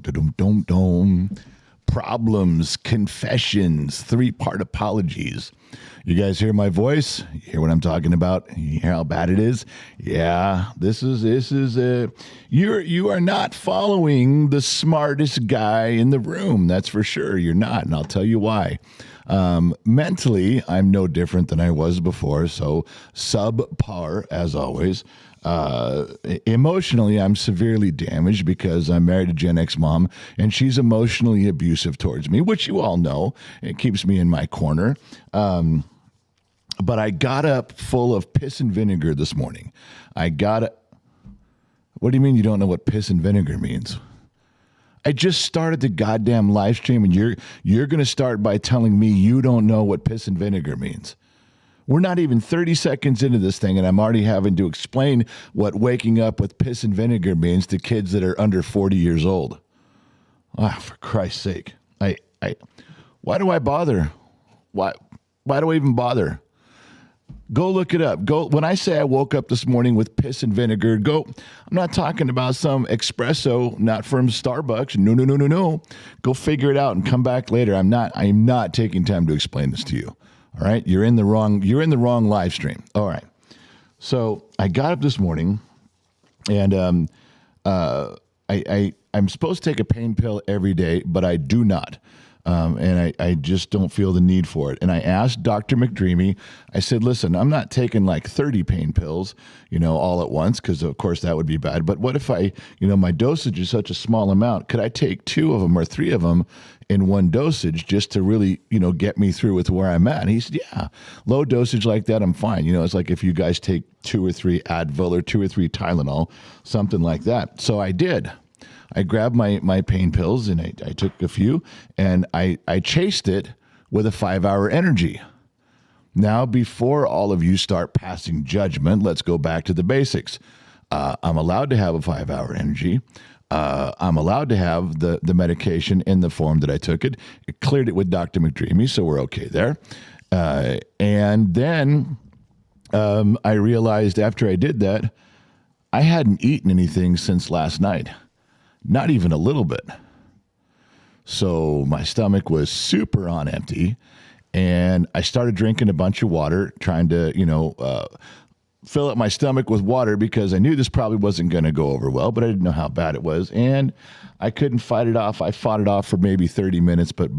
Da-dum-dum-dum. Problems, confessions, 3-part apologies. You guys hear my voice? You hear what I'm talking about? You hear how bad it is? Yeah, this is you are not following the smartest guy in the room. That's for sure. You're not, and I'll tell you why. Mentally, I'm no different than I was before, so subpar as always. Emotionally, I'm severely damaged because I'm married to Gen X mom, and she's emotionally abusive towards me, which you all know. It keeps me in my corner. But I got up full of piss and vinegar this morning. What do you mean you don't know what piss and vinegar means? I just started the goddamn live stream, and you're going to start by telling me you don't know what piss and vinegar means. We're not even 30 seconds into this thing, and I'm already having to explain what waking up with piss and vinegar means to kids that are under 40 years old. Ah, for Christ's sake. Why do I bother? Why do I even bother? Go look it up. When I say I woke up this morning with piss and vinegar, I'm not talking about some espresso, not from Starbucks. No. Go figure it out and come back later. I'm not taking time to explain this to you. All right, you're in the wrong live stream. All right, so I got up this morning, and I'm supposed to take a pain pill every day, but I do not, and I just don't feel the need for it. And I asked Dr. McDreamy. I said, listen, I'm not taking like 30 pain pills, all at once, because of course that would be bad. But what if my dosage is such a small amount? Could I take 2 of them or 3 of them in one dosage just to really, get me through with where I'm at? And he said, yeah, low dosage like that, I'm fine. It's like if you guys take 2 or 3 Advil or 2 or 3 Tylenol, something like that. So I did. I grabbed my pain pills and I took a few, and I chased it with a 5-hour energy. Now, before all of you start passing judgment, let's go back to the basics. I'm allowed to have a 5-hour energy. I'm allowed to have the medication in the form that I took it. It cleared it with Dr. McDreamy, so we're okay there. And then I realized after I did that, I hadn't eaten anything since last night. Not even a little bit. So my stomach was super on empty, and I started drinking a bunch of water, trying to, fill up my stomach with water because I knew this probably wasn't going to go over well, but I didn't know how bad it was. And I couldn't fight it off. I fought it off for maybe 30 minutes, but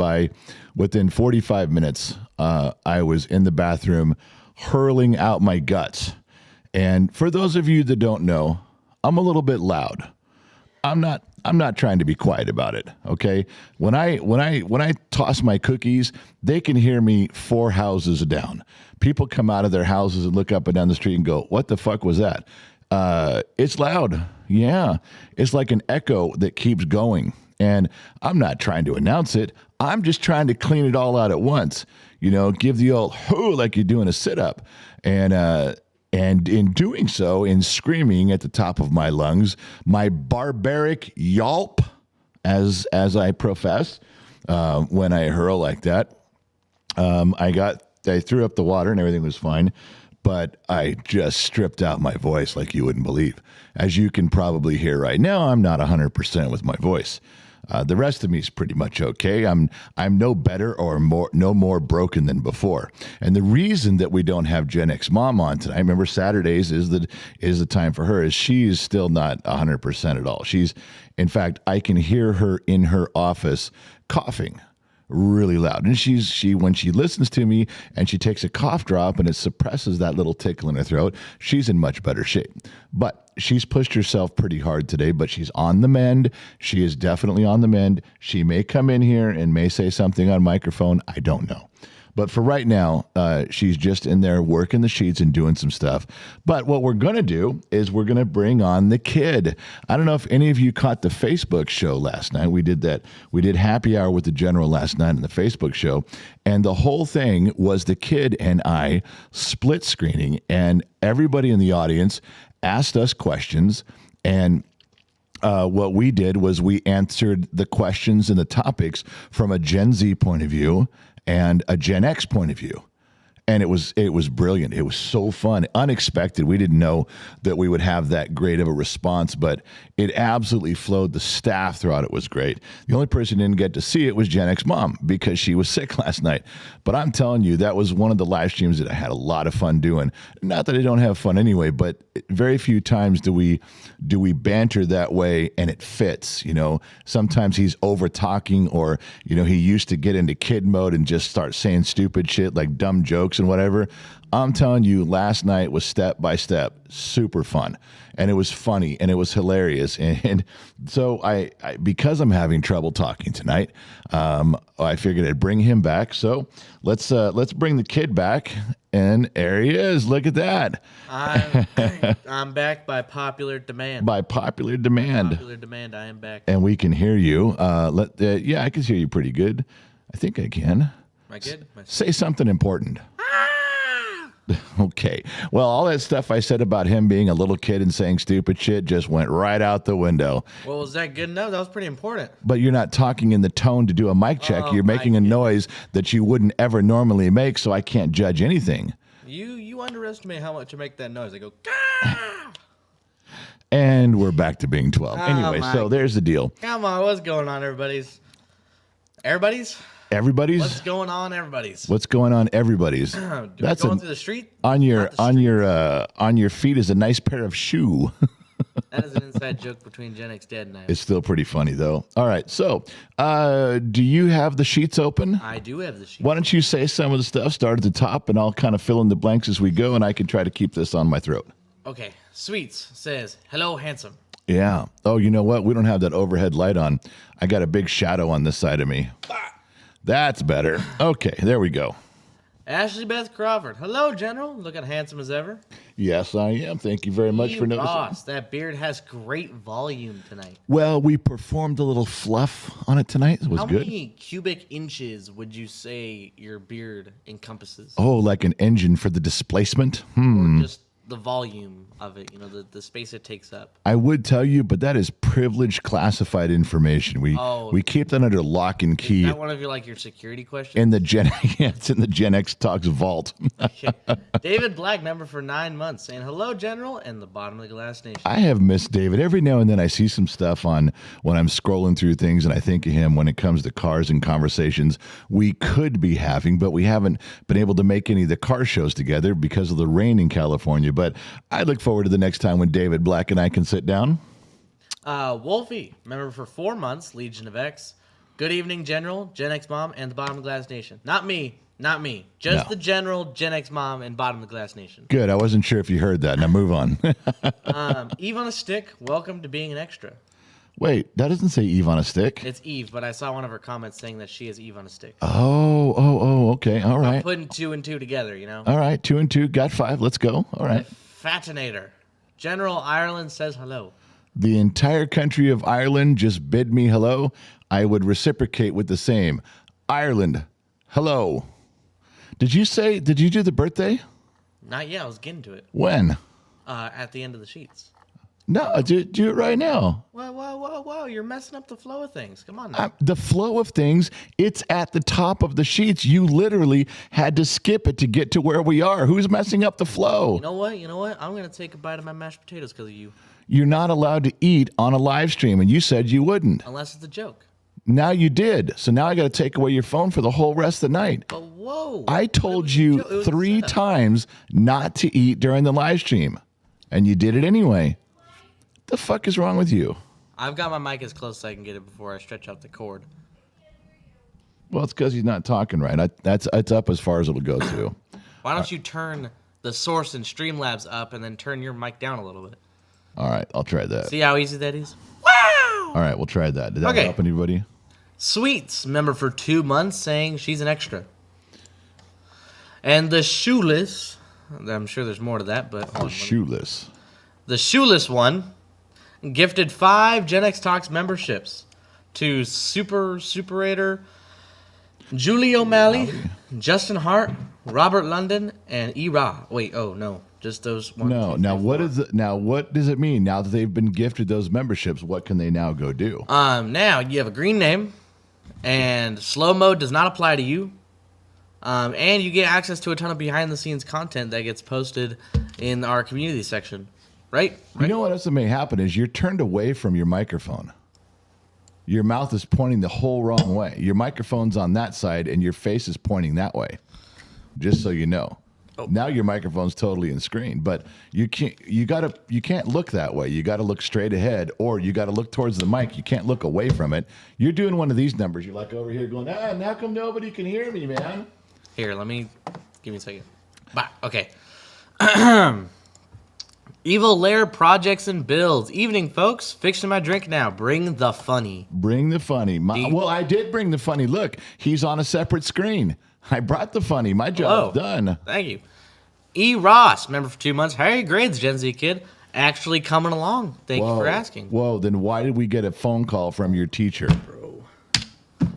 within 45 minutes, I was in the bathroom hurling out my guts. And for those of you that don't know, I'm a little bit loud. I'm not trying to be quiet about it, okay? When I toss my cookies, they can hear me 4 houses down. People come out of their houses and look up and down the street and go, "What the fuck was that?" It's loud. Yeah. It's like an echo that keeps going. And I'm not trying to announce it. I'm just trying to clean it all out at once. Give the old hoo like you're doing a sit-up. And in doing so, in screaming at the top of my lungs, my barbaric yelp, as I profess, when I hurl like that, I threw up the water and everything was fine, but I just stripped out my voice like you wouldn't believe. As you can probably hear right now, I'm not 100% with my voice. The rest of me is pretty much okay. I'm no better or no more broken than before. And the reason that we don't have Gen X Mom on tonight, remember Saturdays is the time for her, is she is still not 100% at all. In fact, I can hear her in her office coughing really loud. And she when she listens to me and she takes a cough drop and it suppresses that little tickle in her throat, she's in much better shape. But she's pushed herself pretty hard today, but she's on the mend. She is definitely on the mend. She may come in here and may say something on microphone. I don't know. But for right now, she's just in there working the sheets and doing some stuff. But what we're going to do is we're going to bring on the kid. I don't know if any of you caught the Facebook show last night. We did that. We did happy hour with the general last night in the Facebook show. And the whole thing was the kid and I split screening. And everybody in the audience asked us questions. And what we did was we answered the questions and the topics from a Gen Z point of view and a Gen X point of view. And it was brilliant. It was so fun, unexpected. We didn't know that we would have that great of a response, but it absolutely flowed. The staff throughout it was great. The only person who didn't get to see it was Gen X mom because she was sick last night. But I'm telling you, that was one of the live streams that I had a lot of fun doing. Not that I don't have fun anyway, but very few times do we banter that way and it fits. Sometimes he's over talking, or he used to get into kid mode and just start saying stupid shit like dumb jokes and whatever. I'm telling you, last night was step by step super fun, and it was funny and it was hilarious. And so I because I'm having trouble talking tonight, I figured I'd bring him back. So let's bring the kid back. And there he is. Look at that. I'm back by popular demand. By popular demand. Popular demand. I am back. And we can hear you. Yeah, I can hear you pretty good. I think I can. Am I good? Say something important. Okay. Well, all that stuff I said about him being a little kid and saying stupid shit just went right out the window. Well, was that good enough? That was pretty important. But you're not talking in the tone to do a mic check. You're making a noise that you wouldn't ever normally make, so I can't judge anything. You underestimate how much you make that noise. I go, Gah! And we're back to being 12. Anyway, so there's the deal. Come on, what's going on, everybody's? Everybody's? What's going on, everybody's? What's going on, everybody's? That's going through the street. On your feet is a nice pair of shoe. That is an inside joke between Gen X Dad and I. It's still pretty funny though. All right, so do you have the sheets open? I do have the sheets. Why don't you say some of the stuff? Start at the top, and I'll kind of fill in the blanks as we go, and I can try to keep this on my throat. Okay. Sweets says, "Hello, handsome." Yeah. Oh, you know what? We don't have that overhead light on. I got a big shadow on this side of me. That's better. Okay, there we go. Ashley Beth Crawford. Hello, General. Looking handsome as ever. Yes, I am. Thank you very much for noticing. Boss, that beard has great volume tonight. Well, we performed a little fluff on it tonight. It was good. How many cubic inches would you say your beard encompasses? Oh, like an engine for the displacement? Or just the volume of it, the space it takes up. I would tell you, but that is privileged classified information. We keep that under lock and key. Is that one of your security questions? In the it's in the Gen X Talks vault. Okay. David Black, member for 9 months, saying hello, General, and the bottom of the glass nation. I have missed David. Every now and then I see some stuff on when I'm scrolling through things, and I think of him when it comes to cars and conversations we could be having, but we haven't been able to make any of the car shows together because of the rain in California. But I look forward to the next time when David Black and I can sit down. Wolfie, member for 4 months, Legion of X. Good evening, General, Gen X Mom, and the Bottom of the Glass Nation. Not me. Just the General, Gen X Mom, and Bottom of the Glass Nation. Good. I wasn't sure if you heard that. Now move on. Eve on a Stick, welcome to being an extra. Wait, that doesn't say Eve on a stick. It's Eve, but I saw one of her comments saying that she is Eve on a stick. Oh, okay. All right. I'm putting 2 and 2 together, All right, 2 and 2, got 5. Let's go. All right. Fatinator. General Ireland says hello. The entire country of Ireland just bid me hello. I would reciprocate with the same. Ireland, hello. Did you do the birthday? Not yet. I was getting to it. When? At the end of the sheets. No, do it right now. Whoa. You're messing up the flow of things. Come on now. The flow of things, it's at the top of the sheets. You literally had to skip it to get to where we are. Who's messing up the flow? You know what? I'm going to take a bite of my mashed potatoes because of you. You're not allowed to eat on a live stream, and you said you wouldn't. Unless it's a joke. Now you did. So now I got to take away your phone for the whole rest of the night. But whoa. I told you 3 times not to eat during the live stream, and you did it anyway. The fuck is wrong with you? I've got my mic as close as I can get it before I stretch out the cord. Well, it's because he's not talking right. It's up as far as it'll go to. Why don't you turn the source and Streamlabs up and then turn your mic down a little bit? All right, I'll try that. See how easy that is? Wow! All right, we'll try that. Did that help anybody? Sweets, member for 2 months, saying she's an extra. And the shoeless, I'm sure there's more to that, but... The shoeless. The shoeless one gifted 5 Gen X Talks memberships to Superator, Julie O'Malley, Justin Hart, Robert London, and E-Ra. Wait, oh no, just those ones. No, what does it mean? Now that they've been gifted those memberships, what can they now go do? Now you have a green name, and slow mode does not apply to you. And you get access to a ton of behind-the-scenes content that gets posted in our community section. Right? You know what else may happen is you're turned away from your microphone. Your mouth is pointing the whole wrong way. Your microphone's on that side, and your face is pointing that way. Just so you know. Oh. Now your microphone's totally in screen, but you can't look that way. You got to look straight ahead, or you got to look towards the mic. You can't look away from it. You're doing one of these numbers. You're like over here going, now come nobody can hear me, man. Here, give me a second. Bye. Okay. Evil Lair projects and builds. Evening, folks. Fixing my drink now. Bring the funny. Bring the funny. Well, I did bring the funny. Look, he's on a separate screen. I brought the funny. My job's done. Thank you. E. Ross, member for 2 months. How are your grades, Gen Z kid? Actually coming along. Thank you for asking. Whoa, then why did we get a phone call from your teacher?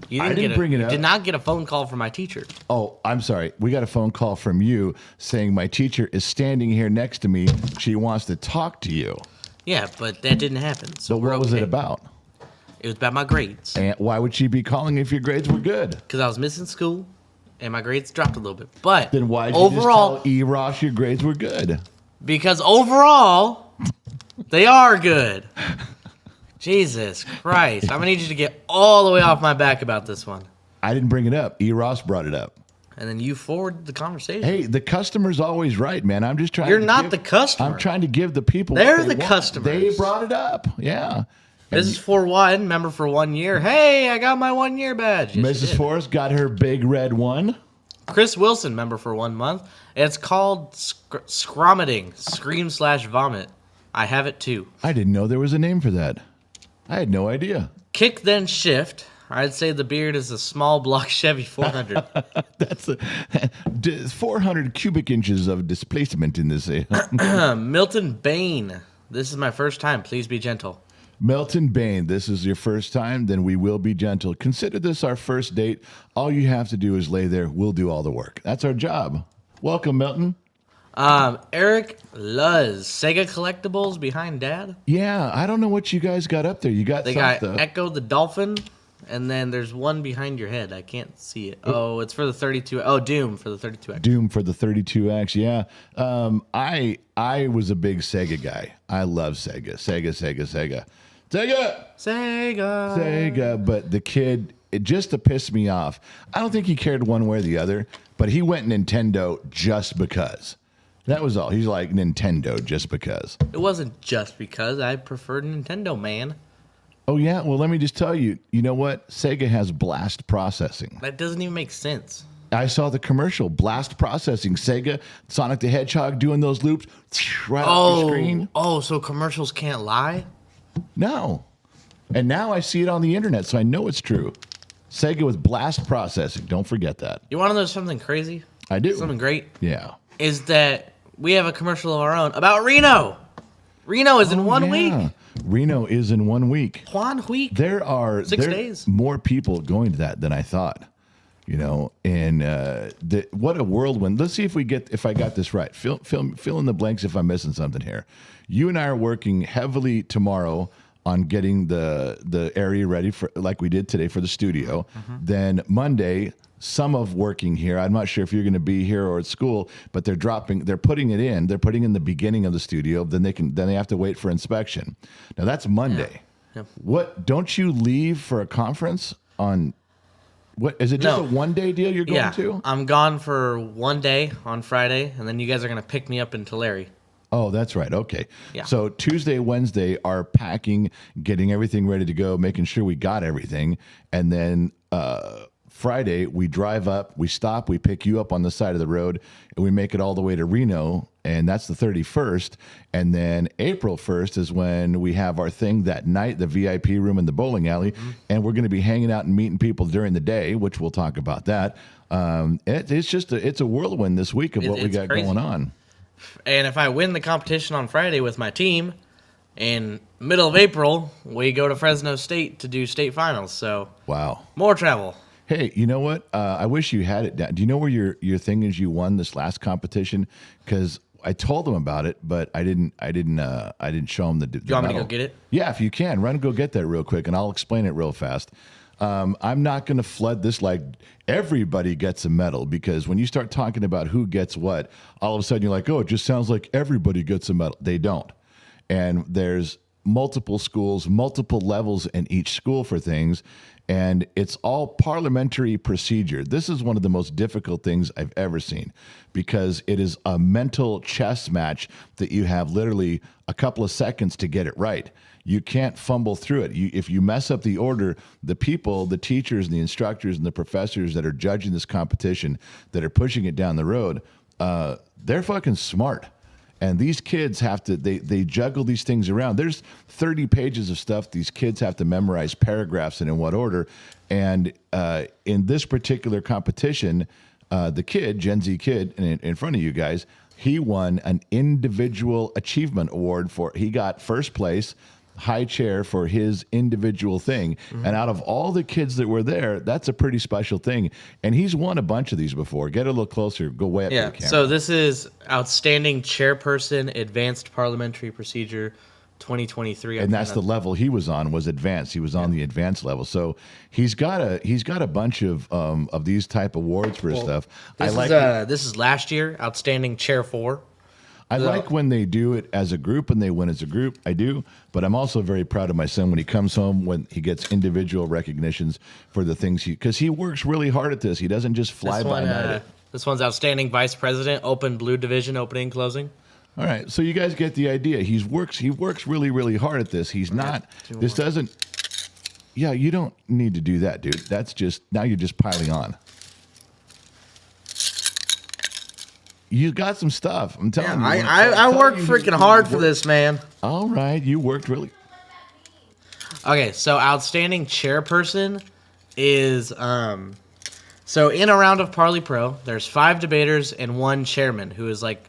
You I didn't bring it up. Did not get a phone call from my teacher. Oh, I'm sorry. We got a phone call from you saying my teacher is standing here next to me. She wants to talk to you. Yeah, but that didn't happen. So what was it about? It was about my grades. And why would she be calling if your grades were good? Because I was missing school, and my grades dropped a little bit. But then why did you just tell E. Ross your grades were good? Because overall, they are good. Jesus Christ. I'm going to need you to get all the way off my back about this one. I didn't bring it up. E. Ross brought it up. And then you forward the conversation. Hey, the customer's always right, man. I'm just trying You're not the customer. I'm trying to give the people They're the customers. They brought it up. Yeah. This is for one, member for 1 year. Hey, I got my 1 year badge. Yes, Mrs. Forrest got her big red one. Chris Wilson, member for 1 month. It's called scromiting, scream/vomit. I have it too. I didn't know there was a name for that. I had no idea. Kick then shift. I'd say the beard is a small block Chevy 400. That's 400 cubic inches of displacement in this. Milton Bain. This is my first time. Please be gentle. Milton Bain, this is your first time, then we will be gentle. Consider this our first date. All you have to do is lay there. We'll do all the work. That's our job. Welcome, Milton. Eric Luz, Sega Collectibles behind Dad. Yeah, I don't know what you guys got up there. You got they got Echo the Dolphin, and then there's one behind your head. I can't see it. Oh, it's for the 32. Oh, Doom for the 32X. Doom for the 32X. Yeah. I was a big Sega guy. I love Sega. Sega. But the kid, just to piss me off, I don't think he cared one way or the other, but he went Nintendo just because. That was all. He's like, Nintendo just because. It wasn't just because. I preferred Nintendo, man. Oh, yeah? Well, let me just tell you, you know what? Sega has blast processing. That doesn't even make sense. I saw the commercial, blast processing. Sega, Sonic the Hedgehog doing those loops right off the screen. Oh, so commercials can't lie? No. And now I see it on the internet, so I know it's true. Sega with blast processing. Don't forget that. You want to know something crazy? I do. Something great? Yeah. Is that we have a commercial of our own about Reno. Reno is in 1 week. Reno is in 1 week. 1 week. There are 6 days. More people going to that than I thought. You know, and what a whirlwind. Let's see if I got this right. Fill in the blanks if I'm missing something here. You and I are working heavily tomorrow on getting the area ready for, like we did today, for the studio. Mm-hmm. Then Monday, some of working here. I'm not sure if you're going to be here or at school, but they're putting it in. They're putting in the beginning of the studio. Then they have to wait for inspection. Now that's Monday. Yeah. What, don't you leave for a conference on? What is it? Just a 1 day deal you're going to? I'm gone for 1 day on Friday, and then you guys are going to pick me up in Tulare. Oh, that's right. Okay. Yeah. So Tuesday, Wednesday are packing, getting everything ready to go, making sure we got everything. And then Friday, we drive up, we stop, we pick you up on the side of the road, and we make it all the way to Reno. And that's the 31st. And then April 1st is when we have our thing that night, the VIP room in the bowling alley. Mm-hmm. And we're going to be hanging out and meeting people during the day, which we'll talk about that. It's a whirlwind this week of what we got going on. And if I win the competition on Friday with my team, in middle of April, we go to Fresno State to do state finals. So wow, more travel. Hey, you know what? I wish you had it down. Do you know where your thing is? You won this last competition because I told them about it, but I didn't show them the. You want me to go get it? Yeah, if you can, run and go get that real quick, and I'll explain it real fast. I'm not going to flood this like everybody gets a medal, because when you start talking about who gets what, all of a sudden you're like, oh, it just sounds like everybody gets a medal. They don't. And there's multiple schools, multiple levels in each school for things. And it's all parliamentary procedure. This is one of the most difficult things I've ever seen, because it is a mental chess match that you have literally a couple of seconds to get it right. You can't fumble through it. If you mess up the order, the people, the teachers and the instructors and the professors that are judging this competition, that are pushing it down the road, they're fucking smart. And these kids have to, they juggle these things around. There's 30 pages of stuff these kids have to memorize paragraphs and in what order. And in this particular competition, the kid, Gen Z kid in front of you guys, he won an individual achievement award he got first place, high chair for his individual thing. Mm-hmm. And out of all the kids that were there, that's a pretty special thing. And he's won a bunch of these before. Get a little closer. Go way up to the camera. So this is Outstanding Chairperson, Advanced Parliamentary Procedure 2023. And that's the level he was on, was advanced. He was on the advanced level. So he's got a bunch of these type awards for his stuff. This is last year, Outstanding Chair 4. I like when they do it as a group and they win as a group. I do. But I'm also very proud of my son when he comes home, when he gets individual recognitions for the things because he works really hard at this. He doesn't just fly by night it. This one's Outstanding Vice President, Open Blue Division, opening and closing. All right. So you guys get the idea. He works really, really hard at this. He's not, this doesn't, yeah, you don't need to do that, dude. That's just, now you're just piling on. You got some stuff. I'm telling you. I worked freaking hard for this, man. All right. You worked really. Okay, so Outstanding Chairperson is, so in a round of Parley Pro, there's 5 debaters and 1 chairman who is like,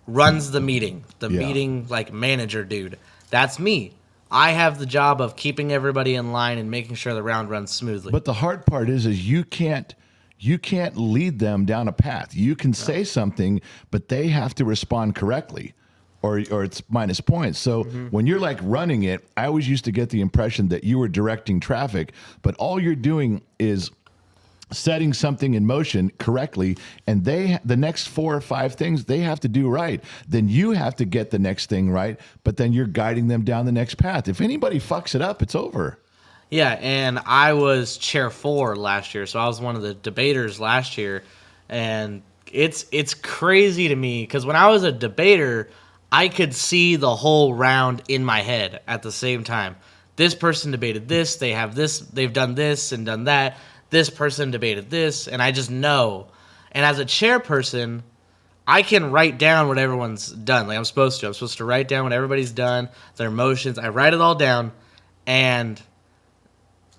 runs the meeting. Meeting, like, manager dude. That's me. I have the job of keeping everybody in line and making sure the round runs smoothly. But the hard part is you can't lead them down a path. You can say something, but they have to respond correctly, or it's minus points. So when you're like running it, I always used to get the impression that you were directing traffic, but all you're doing is setting something in motion correctly, and the next 4 or 5 things they have to do right. Then you have to get the next thing right, but then you're guiding them down the next path. If anybody fucks it up, it's over. Yeah, and I was chair 4 last year, so I was one of the debaters last year, and it's crazy to me because when I was a debater, I could see the whole round in my head at the same time. This person debated this, they have this, they've done this and done that. This person debated this, and I just know. And as a chairperson, I can write down what everyone's done. Like I'm supposed to. I'm supposed to write down what everybody's done, their motions. I write it all down, and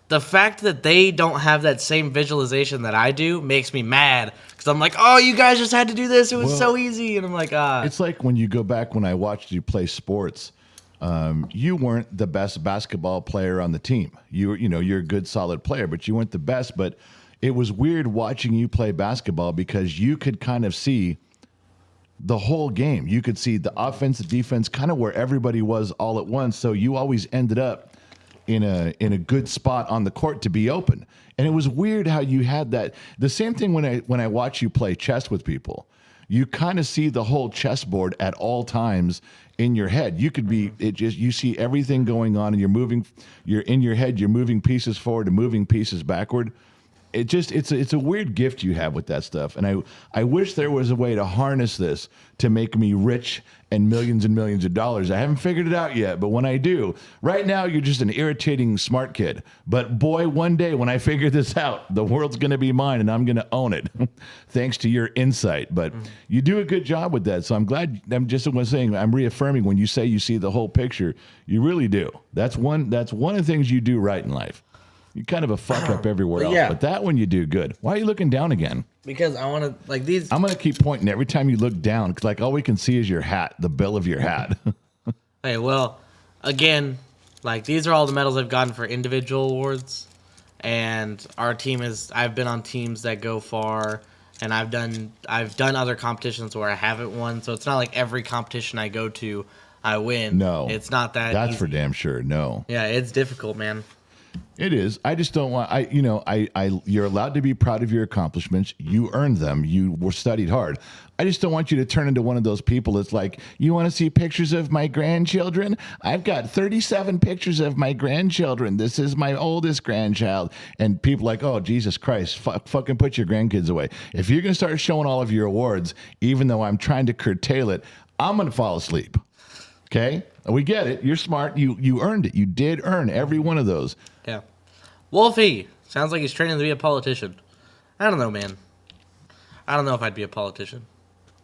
the fact that they don't have that same visualization that I do makes me mad because I'm like, oh, you guys just had to do this. It was so easy. And I'm like, It's like when you go back when I watched you play sports, you weren't the best basketball player on the team. You're a good, solid player, but you weren't the best. But it was weird watching you play basketball because you could kind of see the whole game. You could see the offense, the defense, kind of where everybody was all at once. So you always ended up in a good spot on the court to be open. And it was weird how you had that. The same thing when I watch you play chess with people. You kind of see the whole chessboard at all times in your head. You see everything going on, and you're in your head, you're moving pieces forward and moving pieces backward. It's a weird gift you have with that stuff. And I wish there was a way to harness this to make me rich and millions of dollars. I haven't figured it out yet, but when I do, right now you're just an irritating smart kid. But boy, one day when I figure this out, the world's going to be mine and I'm going to own it thanks to your insight. But you do a good job with that. So I'm glad. I'm reaffirming when you say you see the whole picture, you really do. That's one of the things you do right in life. You're kind of a fuck up everywhere else, but that one you do good. Why are you looking down again? Because I want to, like these. I'm going to keep pointing every time you look down because, like, all we can see is your hat, the bill of your hat. Hey, well, again, like, these are all the medals I've gotten for individual awards. And our team I've been on teams that go far, and I've done other competitions where I haven't won. So it's not like every competition I go to, I win. No. It's not that That's easy. for damn sure. No. Yeah, it's difficult, man. It is. I just don't want. You're allowed to be proud of your accomplishments. You earned them. You were studied hard. I just don't want you to turn into one of those people that's like, you want to see pictures of my grandchildren? I've got 37 pictures of my grandchildren. This is my oldest grandchild. And people like, oh, Jesus Christ, fucking put your grandkids away. If you're going to start showing all of your awards, even though I'm trying to curtail it, I'm going to fall asleep. Okay? We get it. You're smart. You earned it. You did earn every one of those. Yeah. Wolfie. Sounds like he's training to be a politician. I don't know, man. I don't know if I'd be a politician.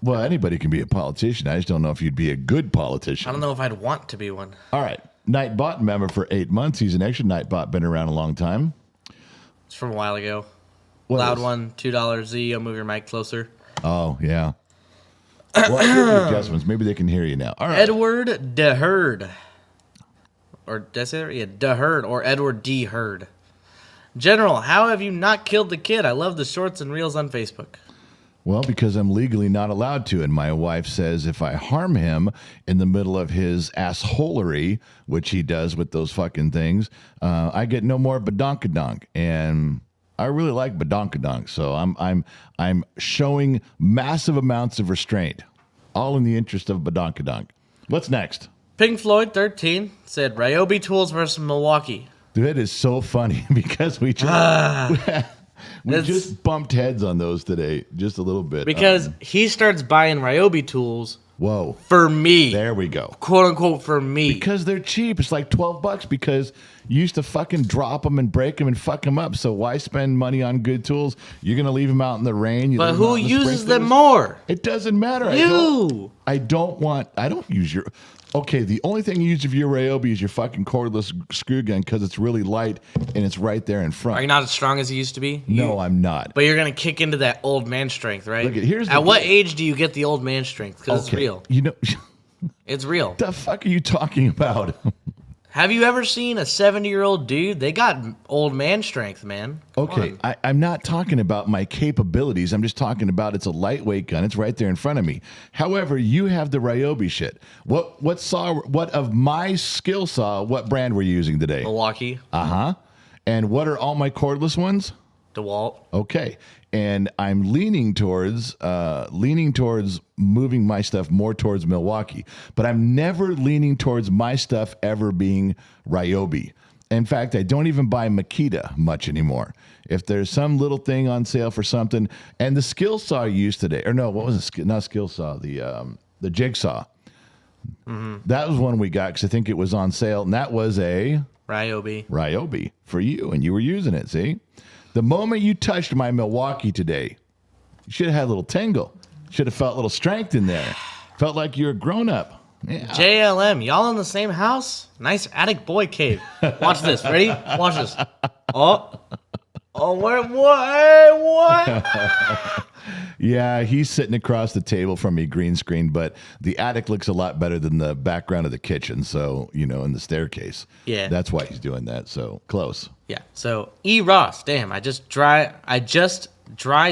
Well, anybody can be a politician. I just don't know if you'd be a good politician. I don't know if I'd want to be one. All right. Nightbot member for 8 months. He's an extra Nightbot. Been around a long time. It's from a while ago. What Loud is? one, $2 Z. I'll move your mic closer. Oh, yeah. Well, I hear the adjustments. Maybe they can hear you now. All right. Edward DeHerd. Or did I say that? Yeah, DeHerd or Edward D. Herd. General, how have you not killed the kid? I love the shorts and reels on Facebook. Well, because I'm legally not allowed to. And my wife says if I harm him in the middle of his assholery, which he does with those fucking things, I get no more badonkadonk. And I really like badonkadonk. So I'm showing massive amounts of restraint, all in the interest of badonkadonk. What's next? Pink Floyd 13 said Ryobi Tools versus Milwaukee. Dude, it is so funny because we just we just bumped heads on those today, just a little bit. Because he starts buying Ryobi tools Whoa. for me. There we go. Quote unquote for me. Because they're cheap. It's like $12 because you used to fucking drop them and break them and fuck them up. So why spend money on good tools? You're going to leave them out in the rain. But who uses them more? It doesn't matter. I don't use your... Okay, the only thing you use of your Ryobi is your fucking cordless screw gun because it's really light and it's right there in front. Are you not as strong as you used to be? No, I'm not. But you're going to kick into that old man strength, right? Look, here's the At what deal. age do you get the old man strength? Because it's real. You know... It's real. The fuck are you talking about? Have you ever seen a 70-year-old dude? They got old man strength, man. Come Okay, on. I'm not talking about my capabilities. I'm just talking about it's a lightweight gun. It's right there in front of me. However, you have the Ryobi shit. What of my skill saw, what brand were you using today? Milwaukee, Uh-huh. And what are all my cordless ones? DeWalt. Okay. And I'm leaning towards moving my stuff more towards Milwaukee. But I'm never leaning towards my stuff ever being Ryobi. In fact, I don't even buy Makita much anymore. If there's some little thing on sale for something, and the skill saw you used today, or no, what was it? Not skill saw, the jigsaw. Mm-hmm. That was one we got because I think it was on sale, and that was a Ryobi for you, and you were using it. See, the moment you touched my Milwaukee today, you should have had a little tingle. Should have felt a little strength in there. Felt like you're a grown up. Yeah. JLM, y'all in the same house? Nice attic boy cave. Watch this. Ready? Watch this. Oh, what? Yeah, he's sitting across the table from me, green screen, but the attic looks a lot better than the background of the kitchen. So, in the staircase. Yeah. That's why he's doing that. So close. Yeah. So E. Ross, damn, I just dry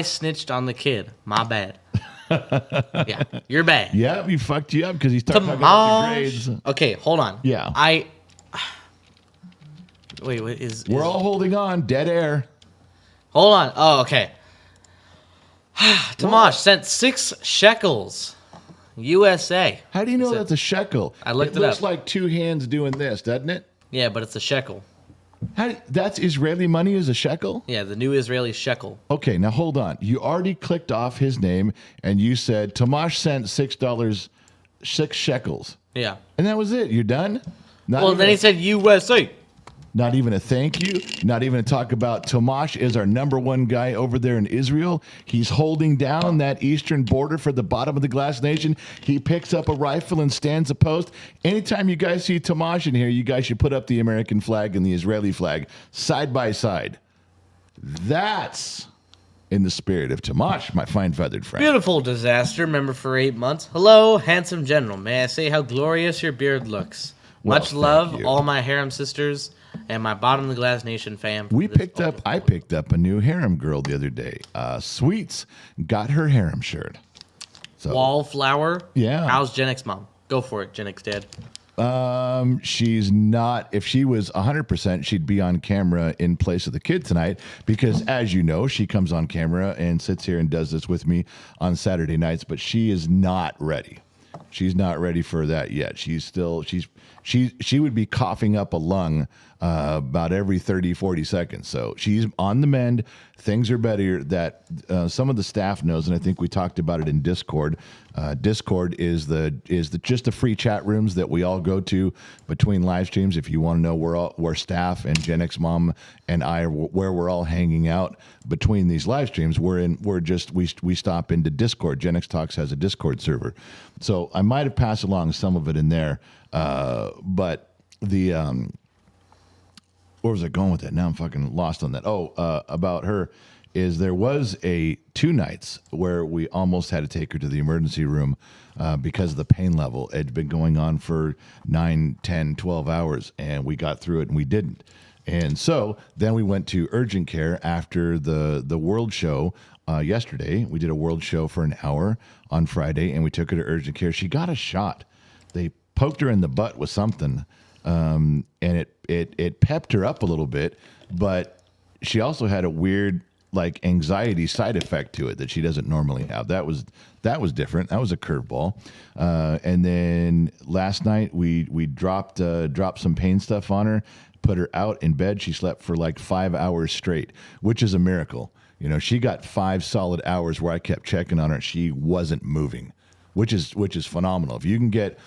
snitched on the kid. My bad. Yeah, you're bad. Yeah, he fucked you up because he started talking about your grades. Okay, hold on. Yeah. Wait, We're all holding on. Dead air. Hold on. Oh, okay. Tomash sent 6 shekels. USA. How do you know that's a shekel? I looked it looks up. like two hands doing this, doesn't it? Yeah, but it's a shekel. That's Israeli money is a shekel? Yeah, the new Israeli shekel. Okay, now hold on. You already clicked off his name and you said Tomash sent $6, 6 shekels. Yeah. And that was it. You're done? Then he said USA. Not even a thank you. Not even a talk about Tomash is our #1 guy over there in Israel. He's holding down that eastern border for the bottom of the glass nation. He picks up a rifle and stands a post. Anytime you guys see Tomash in here, you guys should put up the American flag and the Israeli flag side by side. That's in the spirit of Tomash, my fine feathered friend. Beautiful disaster. Member for 8 months. Hello, handsome general. May I say how glorious your beard looks? Well, Much love, thank you. all my harem sisters and my bottom of the glass nation fam. I picked up a new harem girl the other day. Sweets got her harem shirt. So Wallflower. Yeah. How's Gen X mom? Go for it, Gen X dad. She's not. If she was 100%, she'd be on camera in place of the kid tonight because, as you know, she comes on camera and sits here and does this with me on Saturday nights. But she is not ready. She's not ready for that yet. She would be coughing up a lung about every 30, 40 seconds. So she's on the mend. Things are better. That some of the staff knows, and I think we talked about it in Discord. Discord is just the free chat rooms that we all go to between live streams. If you want to know where staff and Gen X Mom and I where we're all hanging out between these live streams, we stop into Discord. Gen X Talks has a Discord server, so I might have passed along some of it in there. But the where was I going with that? Now I'm fucking lost on that. About her is there was 2 nights where we almost had to take her to the emergency room because of the pain level. It had been going on for 9, 10, 12 hours, and we got through it, and we didn't. And so then we went to urgent care after the World Show yesterday. We did a World Show for an hour on Friday, and we took her to urgent care. She got a shot. They poked her in the butt with something, and it pepped her up a little bit, but she also had a weird anxiety side effect to it that she doesn't normally have. That was different. That was a curveball. And then last night we dropped some pain stuff on her, put her out in bed. She slept for 5 hours straight, which is a miracle. She got 5 solid hours where I kept checking on her. She wasn't moving, which is phenomenal. If you can get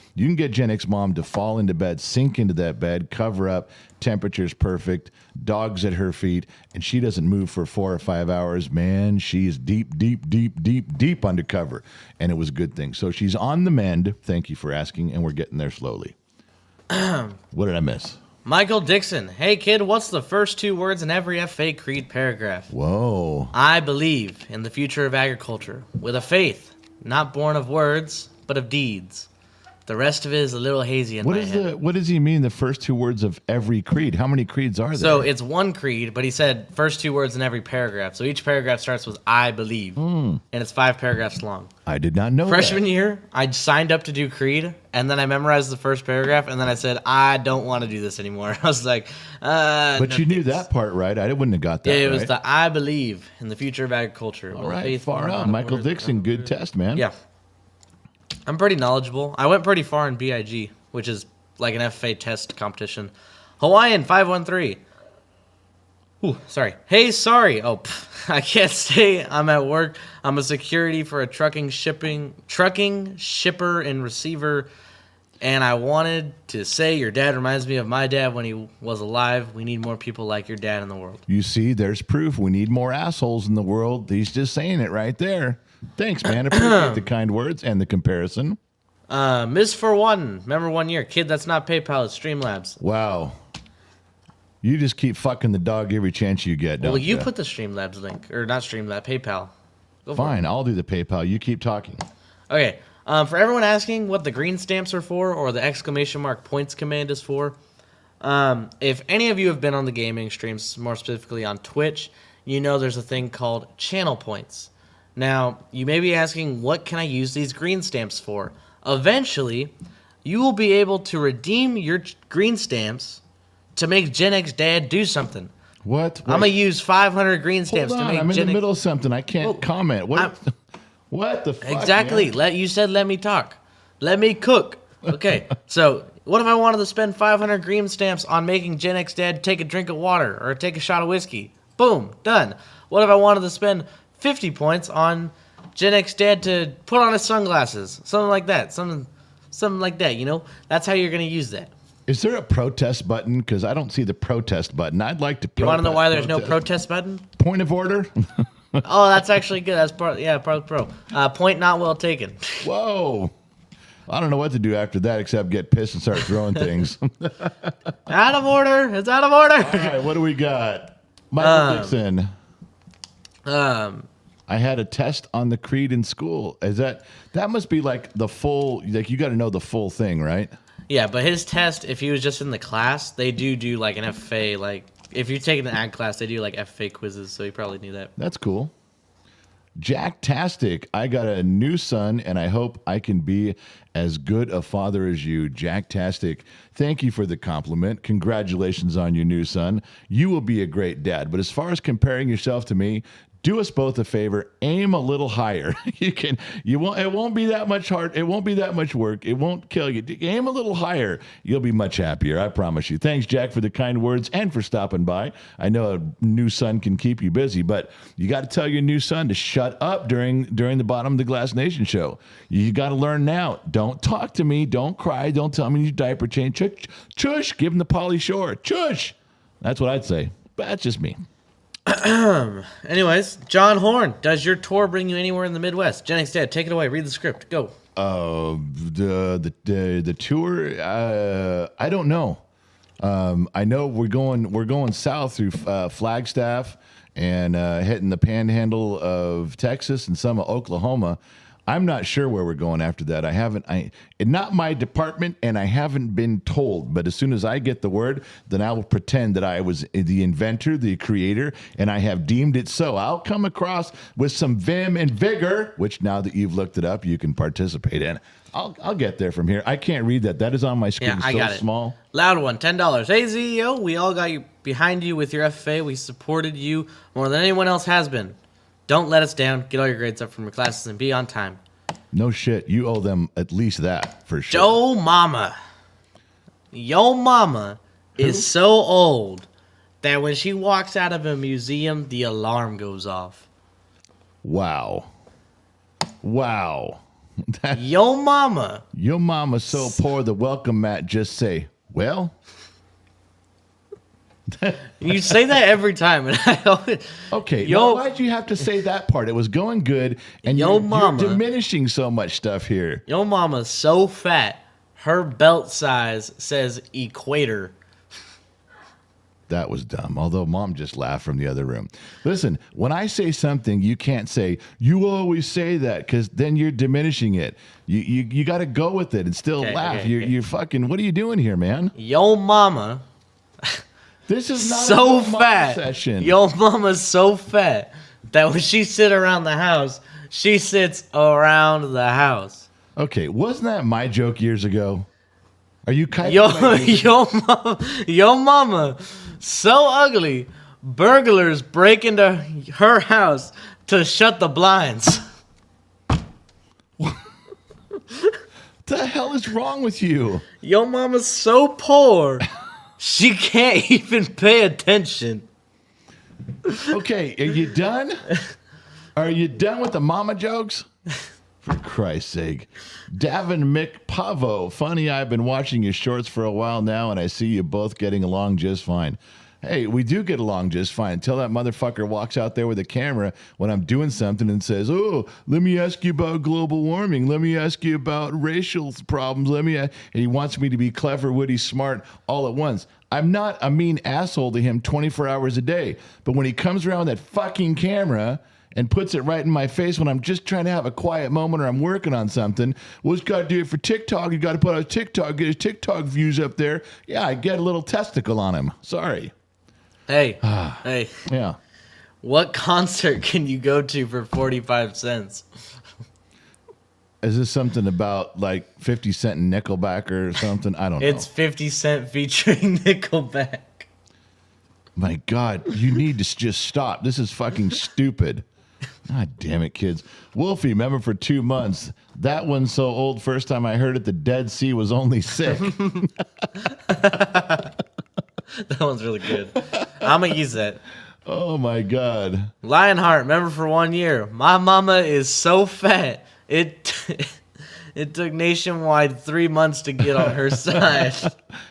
Gen X Mom to fall into bed, sink into that bed, cover up, temperature's perfect, dogs at her feet, and she doesn't move for 4 or 5 hours, man, she's deep undercover. And it was a good thing. So she's on the mend. Thank you for asking, and we're getting there slowly. What did I miss? Michael Dixon. Hey, kid, what's the first 2 words in every FA Creed paragraph? Whoa. I believe in the future of agriculture with a faith not born of words, but of deeds. The rest of it is a little hazy in my head. What does he mean, the first 2 words of every creed? How many creeds are there? So it's one creed, but he said first 2 words in every paragraph. So each paragraph starts with I believe, and it's 5 paragraphs long. I did not know Freshman that. year, I signed up to do creed, and then I memorized the first paragraph, and then I said, I don't want to do this anymore. I was like, But no you knew thanks. that part, right? I wouldn't have got that Yeah, it right. was the I believe in the future of agriculture. All right, far out. Michael Dixon, good test, man. Yeah. I'm pretty knowledgeable. I went pretty far in BIG, which is like an FFA test competition. Hawaiian 513. Ooh, sorry. Hey, sorry. I can't stay. I'm at work. I'm a security for a trucking shipper and receiver. And I wanted to say your dad reminds me of my dad when he was alive. We need more people like your dad in the world. You see, there's proof. We need more assholes in the world. He's just saying it right there. Thanks, man. Appreciate the kind words and the comparison. Miss for one. Remember 1 year. Kid, that's not PayPal. It's Streamlabs. Wow. You just keep fucking the dog every chance you get, don't Well, you ya? put the Streamlabs link. Or not Streamlabs, PayPal. Go for Fine, I'll do the PayPal. You keep talking. it. Okay. For everyone asking what the green stamps are for or the exclamation mark points command is for, if any of you have been on the gaming streams, more specifically on Twitch, you know there's a thing called channel points. Now, you may be asking, what can I use these green stamps for? Eventually, you will be able to redeem your green stamps to make Gen X Dad do something. What? I'm going to use 500 green stamps Hold on, to make I'm in Gen the X... middle of something. I can't comment. What the fuck? Exactly. Man? You said let me talk. Let me cook. Okay. So what if I wanted to spend 500 green stamps on making Gen X Dad take a drink of water or take a shot of whiskey? Boom. Done. What if I wanted to spend 50 points on Gen X Dad to put on his sunglasses? Something like that. Something like that, you know? That's how you're going to use that. Is there a protest button? Because I don't see the protest button. I'd like to. You want to know why there's no protest button? Point of order. Oh, that's actually good. That's part of the pro. Point not well taken. Whoa. I don't know what to do after that except get pissed and start throwing things. Out of order. It's out of order. All right, what do we got? Michael Dixon. I had a test on the creed in school. That must be like the full, like you got to know the full thing, right? Yeah, but his test, if he was just in the class, they do like an FFA, like if you're taking an ag class, they do like FFA quizzes, so he probably knew that. That's cool. Jack-tastic, I got a new son, and I hope I can be as good a father as you. Jack-tastic, thank you for the compliment. Congratulations on your new son. You will be a great dad. But as far as comparing yourself to me, do us both a favor. Aim a little higher. You won't. It won't be that much hard. It won't be that much work. It won't kill you. Aim a little higher. You'll be much happier. I promise you. Thanks, Jack, for the kind words and for stopping by. I know a new son can keep you busy, but you got to tell your new son to shut up during the Bottom of the Glass Nation show. You got to learn now. Don't talk to me. Don't cry. Don't tell me your diaper change. Chush. Give him the Pauly Shore. Chush. That's what I'd say. But that's just me. Anyways, John Horn, does your tour bring you anywhere in the Midwest? Gen X Dad, take it away. Read the script. Go. The tour. I don't know. I know we're going south through Flagstaff and hitting the Panhandle of Texas and some of Oklahoma. I'm not sure where we're going after that. It's not my department, and I haven't been told. But as soon as I get the word, then I will pretend that I was the inventor, the creator, and I have deemed it so. I'll come across with some vim and vigor, which now that you've looked it up, you can participate in. I'll get there from here. I can't read that. That is on my screen. Yeah, I got it. Small. Loud one, $10. Hey, CEO, we all got you behind you with your FFA. We supported you more than anyone else has been. Don't let us down. Get all your grades up from your classes and be on time. No shit. You owe them at least that for sure. Yo mama is so old that when she walks out of a museum, the alarm goes off. Wow. Yo mama. Your mama's so poor the welcome mat just say, well. You say that every time, and I always, okay. Now why'd you have to say that part? It was going good, and you're diminishing so much stuff here. Yo mama's so fat, her belt size says equator. That was dumb. Although Mom just laughed from the other room. Listen, when I say something, you can't say, you always say that, because then you're diminishing it. You got to go with it and still laugh. Okay. You're fucking, what are you doing here, man? Yo mama. This is not so a fat session. Yo mama's so fat that when she sit around the house, she sits around the house. Okay, wasn't that my joke years ago? Are you kidding? Yo mama, so ugly. Burglars break into her house to shut the blinds. What the hell is wrong with you? Yo mama's so poor. She can't even pay attention. Okay, are you done? Are you done with the mama jokes? For Christ's sake. Davin McPavo. Funny, I've been watching your shorts for a while now, and I see you both getting along just fine. Hey, we do get along just fine until that motherfucker walks out there with a camera when I'm doing something and says, oh, let me ask you about global warming. Let me ask you about racial problems. And he wants me to be clever, witty, smart all at once. I'm not a mean asshole to him 24 hours a day. But when he comes around that fucking camera and puts it right in my face when I'm just trying to have a quiet moment or I'm working on something, well, he's got to do it for TikTok. You got to put out TikTok, get his TikTok views up there. Yeah, I get a little testicle on him. Sorry. Hey. Yeah. What concert can you go to for 45 cents? Is this something about like 50 Cent and Nickelback or something? I don't know. It's 50 Cent featuring Nickelback. My God, you need to just stop. This is fucking stupid. God damn it, kids. Wolfie, remember for 2 months. That one's so old, first time I heard it, the Dead Sea was only sick. That one's really good. I'm going to use that. Oh, my God. Lionheart, remember for 1 year. My mama is so fat. It took Nationwide 3 months to get on her side.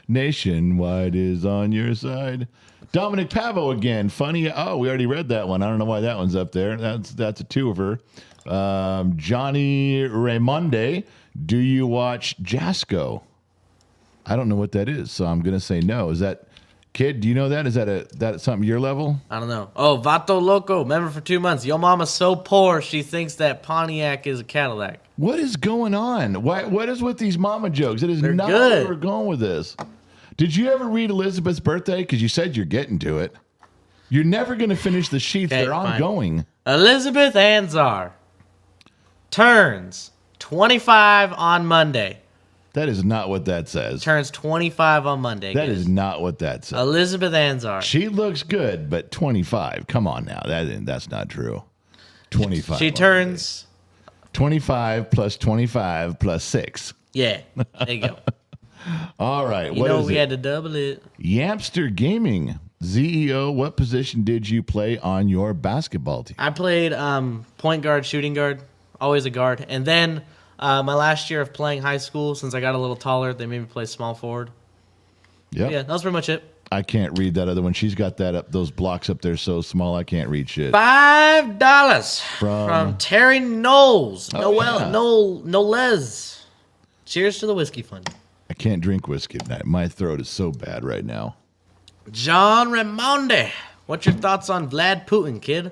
Nationwide is on your side. Dominic Pavo again. Funny. Oh, we already read that one. I don't know why that one's up there. That's a two of her. Johnny Raymonde. Do you watch Jasco? I don't know what that is, so I'm going to say no. Is that... Kid, do you know that? Is that something your level? I don't know. Oh, Vato Loco. Remember for 2 months. Yo mama's so poor, she thinks that Pontiac is a Cadillac. What is going on? What is with these mama jokes? It is They're not good. where we're going with this. Did you ever read Elizabeth's birthday? Because you said you're getting to it. You're never going to finish the sheets. Okay, They're fine. ongoing. Elizabeth Anzar turns 25 on Monday. That is not what that says. Turns 25 on Monday. That is not what that says. Elizabeth Anzar. She looks good, but 25. Come on now. That's not true. 25. She turns 25 plus 25 plus 6. Yeah. There you go. All right. You what know is we it? had to double it. Yamster Gaming. ZEO, what position did you play on your basketball team? I played point guard, shooting guard, always a guard. And then my last year of playing high school, since I got a little taller, they made me play small forward. Yep. Yeah, that was pretty much it. I can't read that other one. She's got that up. Those blocks up there so small I can't read shit. $5 from Terry Knowles. Knowles. Cheers to the whiskey fund. I can't drink whiskey tonight. My throat is so bad right now. John Raimondi. What's your thoughts on Vlad Putin, kid?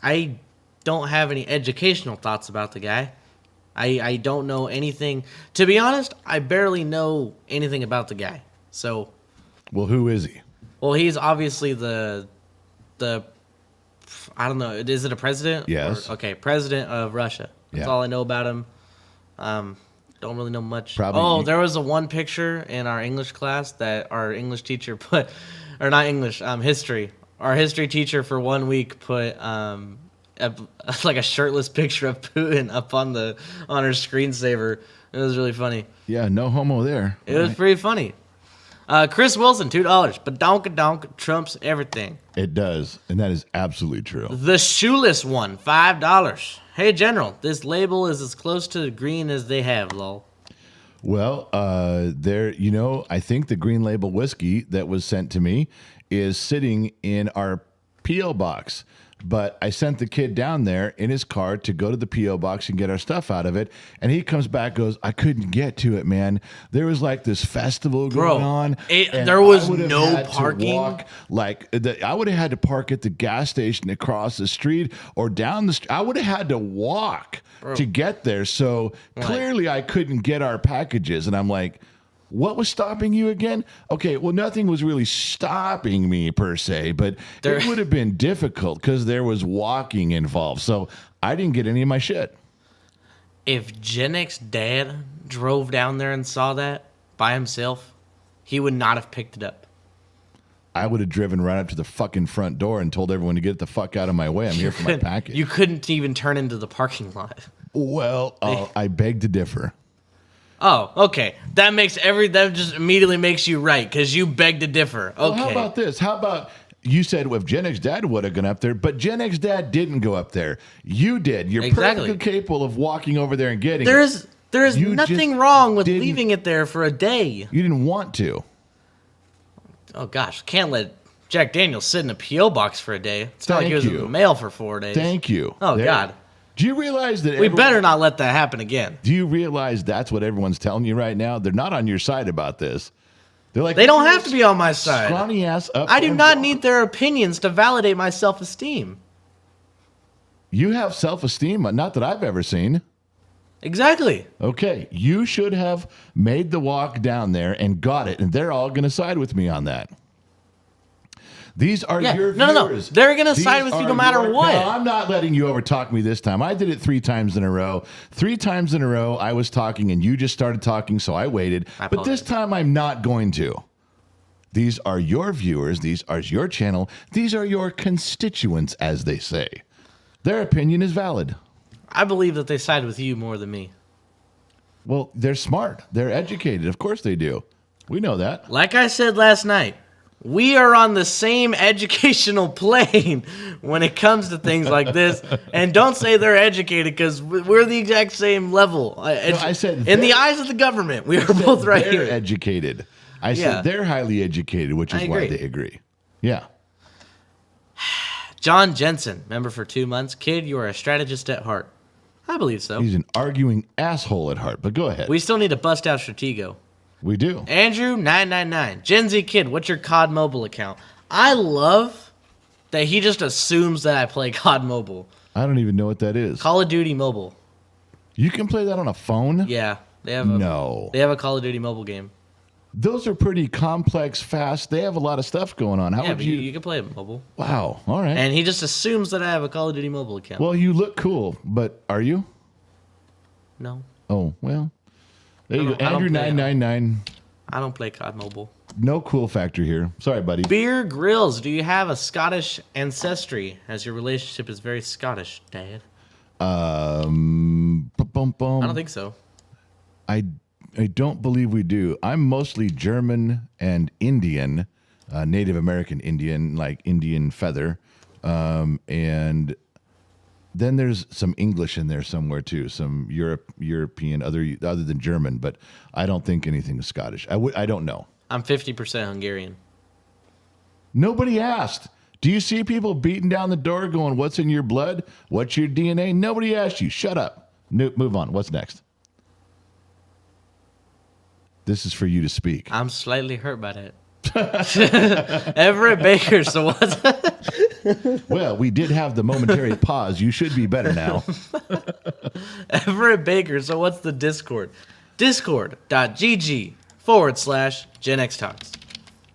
I don't have any educational thoughts about the guy. I don't know anything. To be honest, I barely know anything about the guy. So, Well, who is he? well, he's obviously the I don't know. Is it a president? Yes. Okay, president of Russia. That's Yeah. all I know about him. Don't really know much. Probably there was one picture in our English class that our English teacher put, or not English, history. Our history teacher for 1 week put like a shirtless picture of Putin up on her screensaver. It was really funny. Yeah, no homo there. It was pretty funny. Chris Wilson, $2. But donk trumps everything. It does, and that is absolutely true. The shoeless one, $5. Hey, General, this label is as close to green as they have, lol. Well, I think the Green Label whiskey that was sent to me is sitting in our P.O. box. But I sent the kid down there in his car to go to the P.O. box and get our stuff out of it. And he comes back, goes, I couldn't get to it, man. There was like this festival going on. And there was I would have no had to parking? walk, I would have had to park at the gas station across the street or down the street. I would have had to walk to get there. So clearly I couldn't get our packages. And I'm like, what was stopping you again? Okay, well, nothing was really stopping me per se, but it would have been difficult because there was walking involved. So I didn't get any of my shit. If Jennick's dad drove down there and saw that by himself, he would not have picked it up. I would have driven right up to the fucking front door and told everyone to get the fuck out of my way. I'm here for my package. You couldn't even turn into the parking lot. Well, I beg to differ. Oh, okay. That just immediately makes you right because you beg to differ. Okay. Well, how about this? How about you said if Gen X Dad would have gone up there, but Gen X Dad didn't go up there. You did. You're perfectly capable of walking over there and getting it. There is nothing wrong with leaving it there for a day. You didn't want to. Oh gosh, can't let Jack Daniels sit in a P.O. box for a day. It's not like he was in the mail for 4 days. Thank you. Oh God. Do you realize that we better not let that happen again? Do you realize that's what everyone's telling you right now? They're not on your side about this. They're like, they don't have to be on my side. Scrawny ass up. I do not need their opinions to validate my self-esteem. You have self-esteem, not that I've ever seen. Exactly. Okay, you should have made the walk down there and got it, and they're all going to side with me on that. These are your viewers. No. They're going to side with you no matter what. No, I'm not letting you overtalk me this time. I did it 3 times in a row. 3 times in a row, I was talking, and you just started talking, so I waited. But this time, I'm not going to. These are your viewers. These are your channel. These are your constituents, as they say. Their opinion is valid. I believe that they side with you more than me. Well, they're smart. They're educated. Of course they do. We know that. Like I said last night, we are on the same educational plane when it comes to things like this. And don't say they're educated because we're the exact same level. I said in the eyes of the government, we are both right here. They're educated. I said they're highly educated, which is why they agree. Yeah. John Jensen, member for 2 months. Kid, you are a strategist at heart. I believe so. He's an arguing asshole at heart, but go ahead. We still need to bust out Stratego. We do. Andrew 999. Gen Z kid, what's your COD mobile account? I love that he just assumes that I play COD mobile. I don't even know what that is. Call of Duty mobile. You can play that on a phone? Yeah, they have a Call of Duty mobile game. Those are pretty complex, fast. They have a lot of stuff going on. How Yeah, would but you? you can play it mobile. Wow. All right. And he just assumes that I have a Call of Duty mobile account. Well, you look cool, but are you? No, Oh, well. There you go. I don't Andrew play it. 999. I don't play COD Mobile. No cool factor here. Sorry, buddy. Beer Grills, do you have a Scottish ancestry? As your relationship is very Scottish, Dad. Bum, bum. I don't think so. I don't believe we do. I'm mostly German and Indian, Native American Indian, like Indian feather, and then there's some English in there somewhere too, some European, other than German, but I don't think anything is Scottish. I don't know. I'm 50% Hungarian. Nobody asked. Do you see people beating down the door going, "What's in your blood? What's your DNA?" Nobody asked you. Shut up. Move on. What's next? This is for you to speak. I'm slightly hurt by that. Everett Baker, so what's... Well, we did have the momentary pause. You should be better now. Everett Baker, so what's the Discord? Discord.gg/Gen X Talks.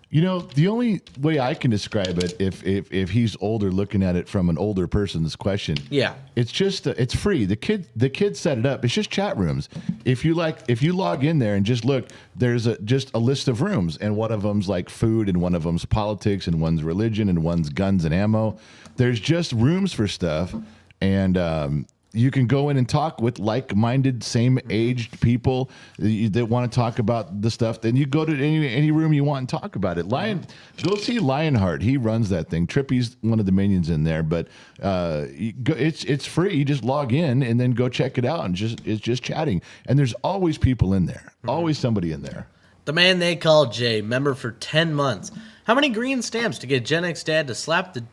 You know, the only way I can describe it, if he's older, looking at it from an older person's question, Yeah. it's just it's free. The kid set it up. It's just chat rooms. If you log in there and just look, there's just a list of rooms, and one of them's like food, and one of them's politics, and one's religion, and one's guns and ammo. There's just rooms for stuff, and you can go in and talk with like-minded, same-aged people that want to talk about the stuff. Then you go to any room you want and talk about it. Go see Lionheart. He runs that thing. Trippy's one of the minions in there, but it's free. You just log in and then go check it out, and it's just chatting. And there's always people in there. Always somebody in there. The man they call Jay, member for 10 months. How many green stamps to get Gen X Dad to slap the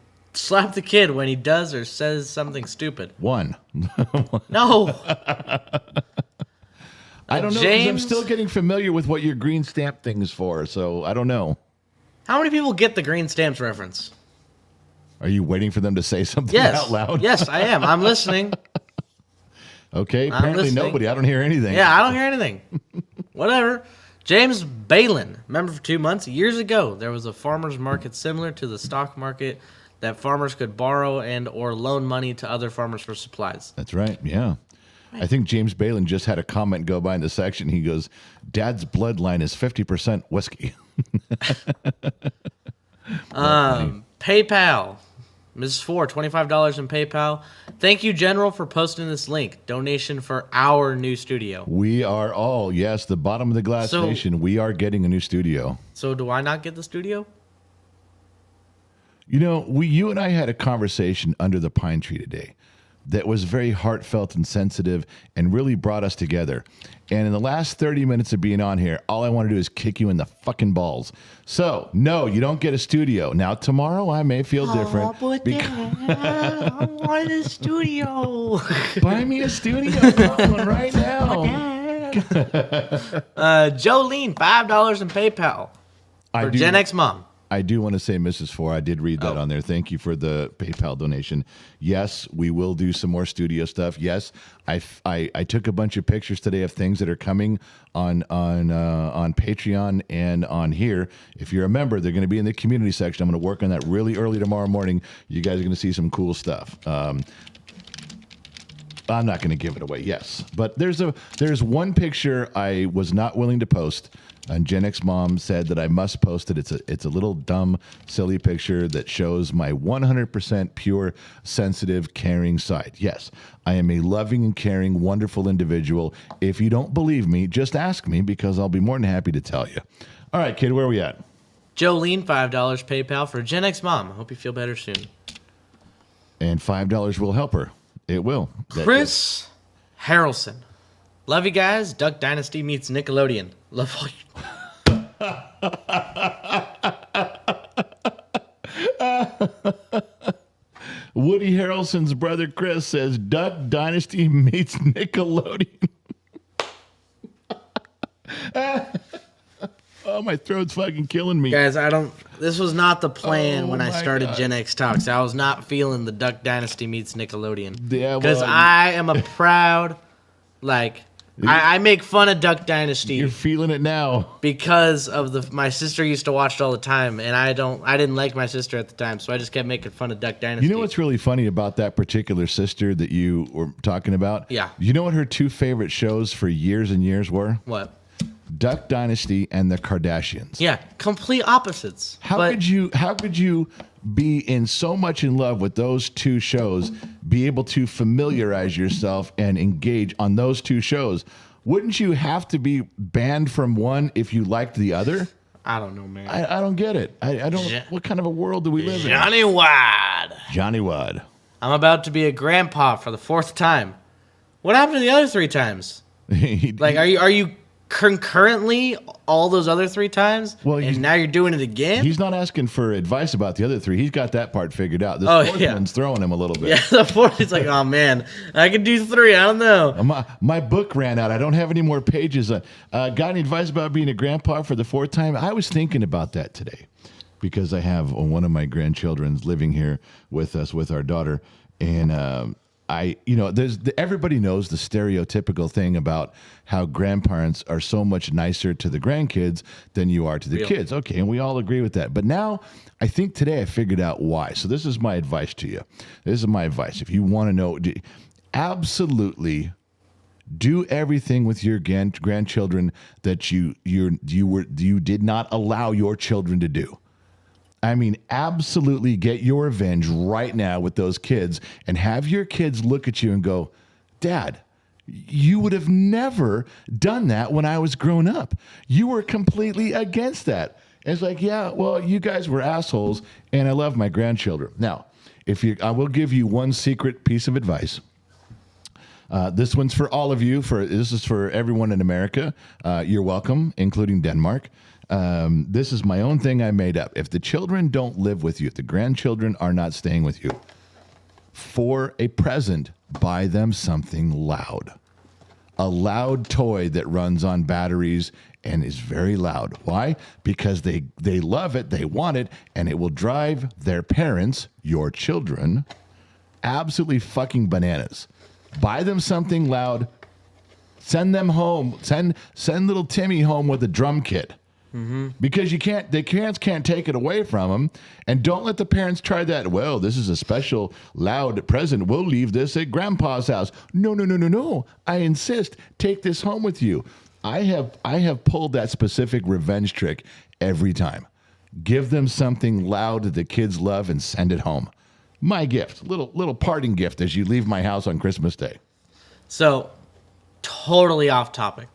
kid when he does or says something stupid? One. No. I don't know. 'Cause I'm James? still getting familiar with what your green stamp thing is for, so I don't know. How many people get the green stamps reference? Are you waiting for them to say something Yes. out loud? Yes, I am. I'm listening. Okay. Apparently listening. nobody. I don't hear anything. Yeah, I don't hear anything. Whatever. James Balin, member for 2 months. Years ago, there was a farmer's market similar to the stock market that farmers could borrow and or loan money to other farmers for supplies. That's right. Yeah. I think James Balin just had a comment go by in the section. He goes, "Dad's bloodline is 50% whiskey." PayPal. Mrs. Four, $25 in PayPal. Thank you, General, for posting this link. Donation for our new studio. We are all, yes, the bottom of the glass nation. We are getting a new studio. So do I not get the studio? You know, you and I had a conversation under the pine tree today that was very heartfelt and sensitive and really brought us together. And in the last 30 minutes of being on here, all I want to do is kick you in the fucking balls. So, no, you don't get a studio. Now, tomorrow I may feel different. But I want a studio. Buy me a studio. I'm one right now. Jolene, $5 in PayPal for Gen X Mom. I do want to say, Mrs. Four, I did read that on there. Thank you for the PayPal donation. Yes, we will do some more studio stuff. Yes, I took a bunch of pictures today of things that are coming on Patreon and on here. If you're a member, they're going to be in the community section. I'm going to work on that really early tomorrow morning. You guys are going to see some cool stuff. I'm not going to give it away. Yes, but there's one picture I was not willing to post. And Gen X Mom said that I must post it. It's a little dumb, silly picture that shows my 100% pure, sensitive, caring side. Yes, I am a loving and caring, wonderful individual. If you don't believe me, just ask me because I'll be more than happy to tell you. All right, kid, where are we at? Jolene, $5 PayPal for Gen X Mom. I hope you feel better soon. And $5 will help her. It will. Chris Harrelson. Love you guys. Duck Dynasty meets Nickelodeon. Love all you. Woody Harrelson's brother Chris says Duck Dynasty meets Nickelodeon. Oh, my throat's fucking killing me. Guys, this was not the plan when I started God. Gen X Talks. I was not feeling the Duck Dynasty meets Nickelodeon. Yeah, Because well, I am a proud, I make fun of Duck Dynasty. You're feeling it now. Because of my sister used to watch it all the time, and I didn't like my sister at the time, so I just kept making fun of Duck Dynasty. You know what's really funny about that particular sister that you were talking about? Yeah. You know what her two favorite shows for years and years were? What? Duck Dynasty and the Kardashians. Yeah, complete opposites. How could you be in so much in love with those two shows, be able to familiarize yourself and engage on those two shows? Wouldn't you have to be banned from one if you liked the other? I don't know, man. I don't get it. I don't. What kind of a world do we live in? Johnny Wad. Johnny Wad. I'm about to be a grandpa for the 4th time. What happened to the other 3 times? Like, are you concurrently all those other 3 times? Well, and now you're doing it again? He's not asking for advice about the other 3. He's got that part figured out. This fourth one's throwing him a little bit. Yeah, the 4th is like, oh man, I can do 3. I don't know. My book ran out. I don't have any more pages. Got any advice about being a grandpa for the 4th time? I was thinking about that today because I have one of my grandchildren living here with us, with our daughter, and everybody knows the stereotypical thing about how grandparents are so much nicer to the grandkids than you are to the kids. Okay, and we all agree with that. But now, I think today I figured out why. So this is my advice to you. This is my advice. If you want to know, absolutely do everything with your grandchildren that you did not allow your children to do. I mean, absolutely get your revenge right now with those kids and have your kids look at you and go, Dad, you would have never done that when I was grown up. You were completely against that. And it's like, yeah, well, you guys were assholes, and I love my grandchildren. Now, I will give you one secret piece of advice. This one's for all of you. This is for everyone in America. You're welcome, including Denmark. This is my own thing I made up. If the children don't live with you, if the grandchildren are not staying with you, for a present, buy them something loud. A loud toy that runs on batteries and is very loud. Why? Because they love it, they want it, and it will drive their parents, your children, absolutely fucking bananas. Buy them something loud. Send them home. Send little Timmy home with a drum kit. Mm-hmm. Because the parents can't take it away from them, and don't let the parents try that. Well, this is a special loud present. We'll leave this at Grandpa's house. No. I insist. Take this home with you. I have pulled that specific revenge trick every time. Give them something loud that the kids love and send it home. My gift, little parting gift as you leave my house on Christmas Day. So, totally off topic.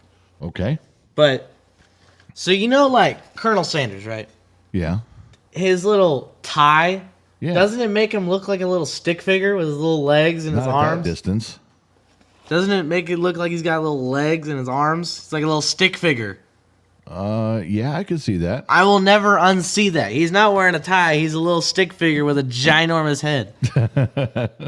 Okay. But. So you know, like Colonel Sanders, right? Yeah. His little tie, yeah. Doesn't it make him look like a little stick figure with his little legs and his arms? Not at that distance. Doesn't it make it look like he's got little legs and his arms? It's like a little stick figure. Yeah, I could see that. I will never unsee that. He's not wearing a tie. He's a little stick figure with a ginormous head.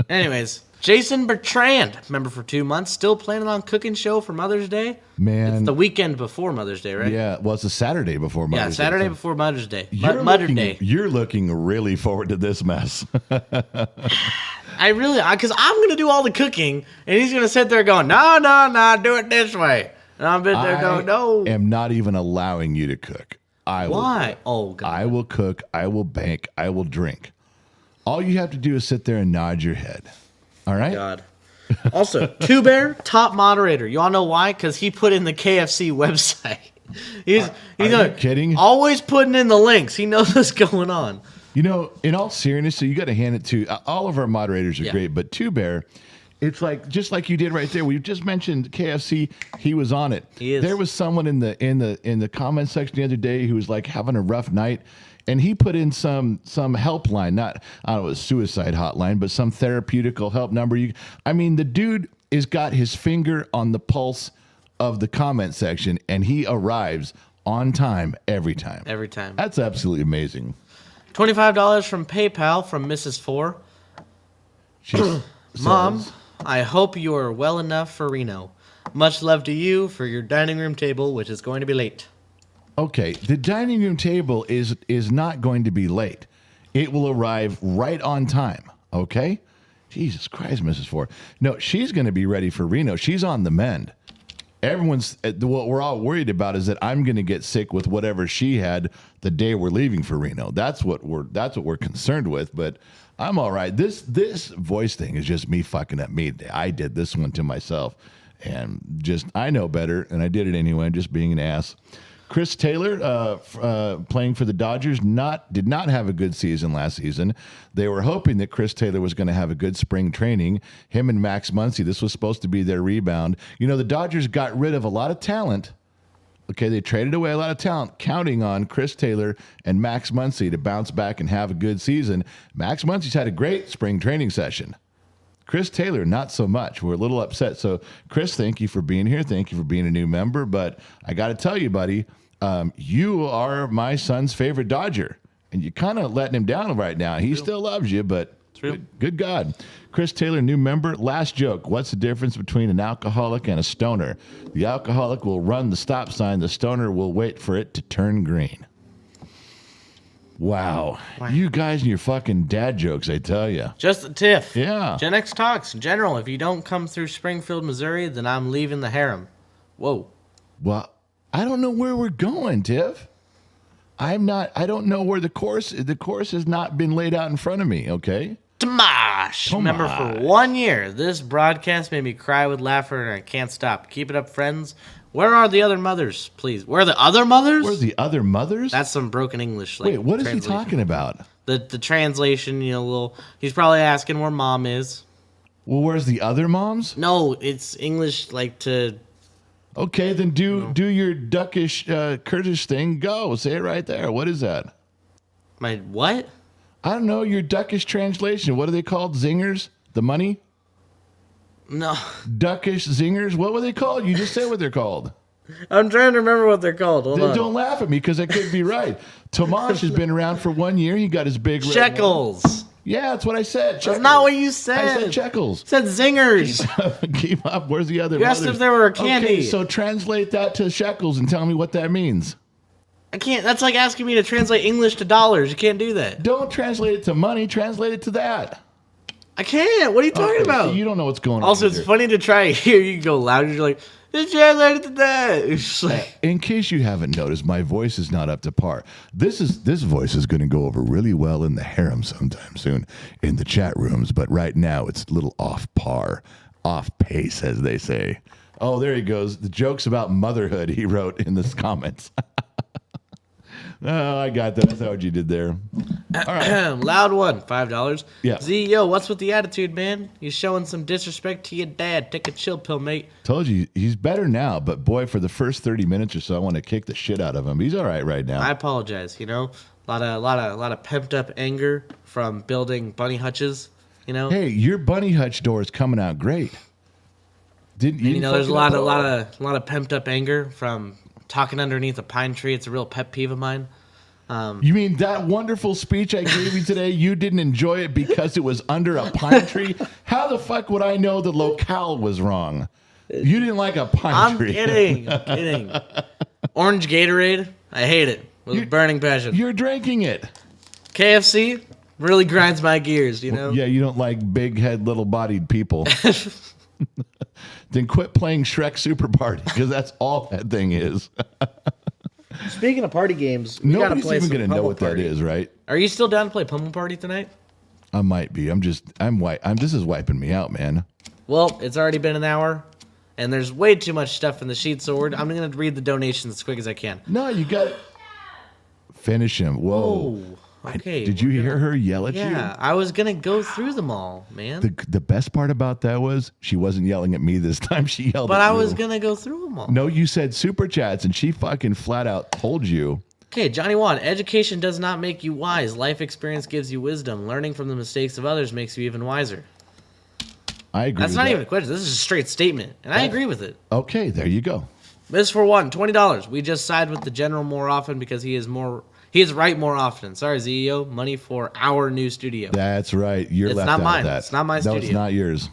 Anyways, Jason Bertrand, member for 2 months, still planning on cooking show for Mother's Day. Man, it's the weekend before Mother's Day, right? Yeah, well, it's the Saturday before Mother's Day. Yeah, Saturday before Mother's Day. Mother's Day. You're looking really forward to this mess. Because I'm going to do all the cooking, and he's going to sit there going, no, do it this way. And I'm in there going, no. I am not even allowing you to cook. Why? Oh, God. I will cook, I will bake, I will drink. All you have to do is sit there and nod your head. All right? God. Also, Two Bear, top moderator. You all know why? Because he put in the KFC website. He's Are you kidding? Always putting in the links. He knows what's going on. You know, in all seriousness, so you got to hand it to all of our moderators are great, but Two Bear, it's like just like you did right there. We just mentioned KFC. He was on it. He is. There was someone in the comment section the other day who was like having a rough night, and he put in some helpline, not I don't know, a suicide hotline, but some therapeutical help number. The dude has got his finger on the pulse of the comment section, and he arrives on time every time. Every time. That's absolutely amazing. $25 from PayPal from Mrs. 4. Mom, I hope you are well enough for Reno. Much love to you for your dining room table, which is going to be late. Okay, the dining room table is not going to be late. It will arrive right on time, okay? Jesus Christ, Mrs. 4. No, she's going to be ready for Reno. She's on the mend. everyone's what we're all worried about is that I'm going to get sick with whatever she had the day we're leaving for Reno. That's what we're concerned with. But I'm all right. This voice thing is just me fucking up me. I did this one to myself, and just I know better, and I did it anyway. Just being an ass. Chris Taylor, playing for the Dodgers, did not have a good season last season. They were hoping that Chris Taylor was going to have a good spring training. Him and Max Muncy, this was supposed to be their rebound. You know, the Dodgers got rid of a lot of talent. Okay, they traded away a lot of talent, counting on Chris Taylor and Max Muncy to bounce back and have a good season. Max Muncy's had a great spring training session. Chris Taylor, not so much. We're a little upset. So, Chris, thank you for being here. Thank you for being a new member. But I got to tell you, buddy, you are my son's favorite Dodger. And you're kind of letting him down right now. He still loves you, but good God. Chris Taylor, new member. Last joke. What's the difference between an alcoholic and a stoner? The alcoholic will run the stop sign. The stoner will wait for it to turn green. Wow. You guys and your fucking dad jokes, I tell you. Just a tiff. Yeah. Gen X Talks. In general, if you don't come through Springfield, Missouri, then I'm leaving the harem. Whoa. Well, I don't know where we're going, Tiff. I don't know where the course has not been laid out in front of me, okay? Tomash. Remember, for 1 year, this broadcast made me cry with laughter, and I can't stop. Keep it up, friends. Where are the other mothers, please? Where are the other mothers? Where are the other mothers? That's some broken English. Wait, what is he talking about? The translation, he's probably asking where mom is. Well, where's the other moms? No, it's English to... Okay, then do your duckish Kurdish thing. Go, say it right there. What is that? My what? I don't know, your duckish translation. What are they called? Zingers? The money? No. Duckish zingers? What were they called? You just said what they're called. I'm trying to remember what they're called. Hold on. Don't laugh at me because I could be right. Tomash has been around for 1 year. He got his big red Shekels. one. Yeah, that's what I said. That's not what you said. I said shekels. You said zingers. Keep up. Where's the other? You asked if there were a candy. Okay, so translate that to shekels and tell me what that means. I can't. That's like asking me to translate English to dollars. You can't do that. Don't translate it to money. Translate it to that. I can't. What are you talking about? So you don't know what's going on. Also, it's funny to try here. You go louder. You're like, it's translated to that. It's like, in case you haven't noticed, my voice is not up to par. This voice is going to go over really well in the harem sometime soon in the chat rooms, but right now it's a little off par, off pace, as they say. Oh, there he goes. The jokes about motherhood he wrote in the comments. Oh, I got that. That's what you did there. All right. Loud one, $5. Yeah. Z, yo, what's with the attitude, man? You're showing some disrespect to your dad. Take a chill pill, mate. Told you, he's better now, but boy, for the first 30 minutes or so, I want to kick the shit out of him. He's all right now. I apologize. A lot of pent up anger from building bunny hutches. Hey, your bunny hutch door is coming out great. Didn't you? There's a lot of pent up anger from talking underneath a pine tree. It's a real pet peeve of mine. You mean that wonderful speech I gave you today, you didn't enjoy it because it was under a pine tree? How the fuck would I know the locale was wrong? You didn't like a pine tree. I'm kidding. Orange Gatorade, I hate it with burning passion. You're drinking it. KFC really grinds my gears, Yeah, you don't like big head, little bodied people. Then quit playing Shrek Super Party because that's all that thing is. Speaking of party games, nobody's even going to know what that is, right? Are you still down to play Pummel Party tonight? I might be. This is wiping me out, man. Well, it's already been an hour, and there's way too much stuff in the sheet, so I'm going to read the donations as quick as I can. No, you got to finish him. Whoa. Okay. Did you hear her yell at you? Yeah, I was going to go through them all, man. The best part about that was she wasn't yelling at me this time. She yelled at you. But I was going to go through them all. No, you said super chats, and she fucking flat out told you. Okay, Johnny Wan, education does not make you wise. Life experience gives you wisdom. Learning from the mistakes of others makes you even wiser. I agree. That's not even a question. This is a straight statement, and I agree with it. Okay, there you go. Miss for one, $20. We just side with the general more often because he is right more often. Sorry, CEO. Money for our new studio. That's right. You're left out mine. of that. It's not my studio. No, it's not yours.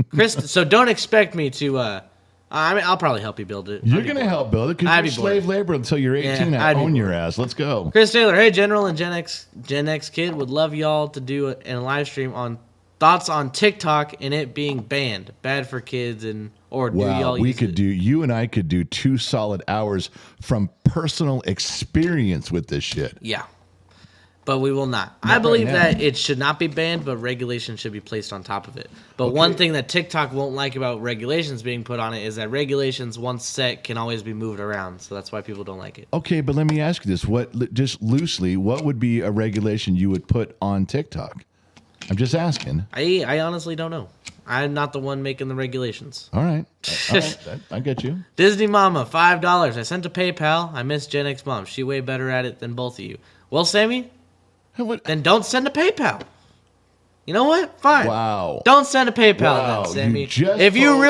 Chris, so don't expect me to... I'll probably help you build it. You're going to help build it because you're slave labor until you're 18. I own your ass. Let's go. Chris Taylor, hey, General and Gen X kid, would love y'all to do a live stream on thoughts on TikTok and it being banned. Bad for kids and Or do Wow, y'all we use could it? do. You and I could do 2 solid hours from personal experience with this shit. Yeah. But we will not. Not I believe right now. that it should not be banned, but regulation should be placed on top of it. But one thing that TikTok won't like about regulations being put on it is that regulations, once set, can always be moved around. So that's why people don't like it. Okay, but let me ask you this: just loosely, what would be a regulation you would put on TikTok? I'm just asking. I honestly don't know. I'm not the one making the regulations. All right, I get you. Disney Mama, $5. I sent to PayPal. I miss Gen X Mom. She way better at it than both of you. Well, Sammy, What? then don't send a PayPal. You know what? Fine. Wow. Don't send a PayPal Wow, then, Sammy. you just If you told-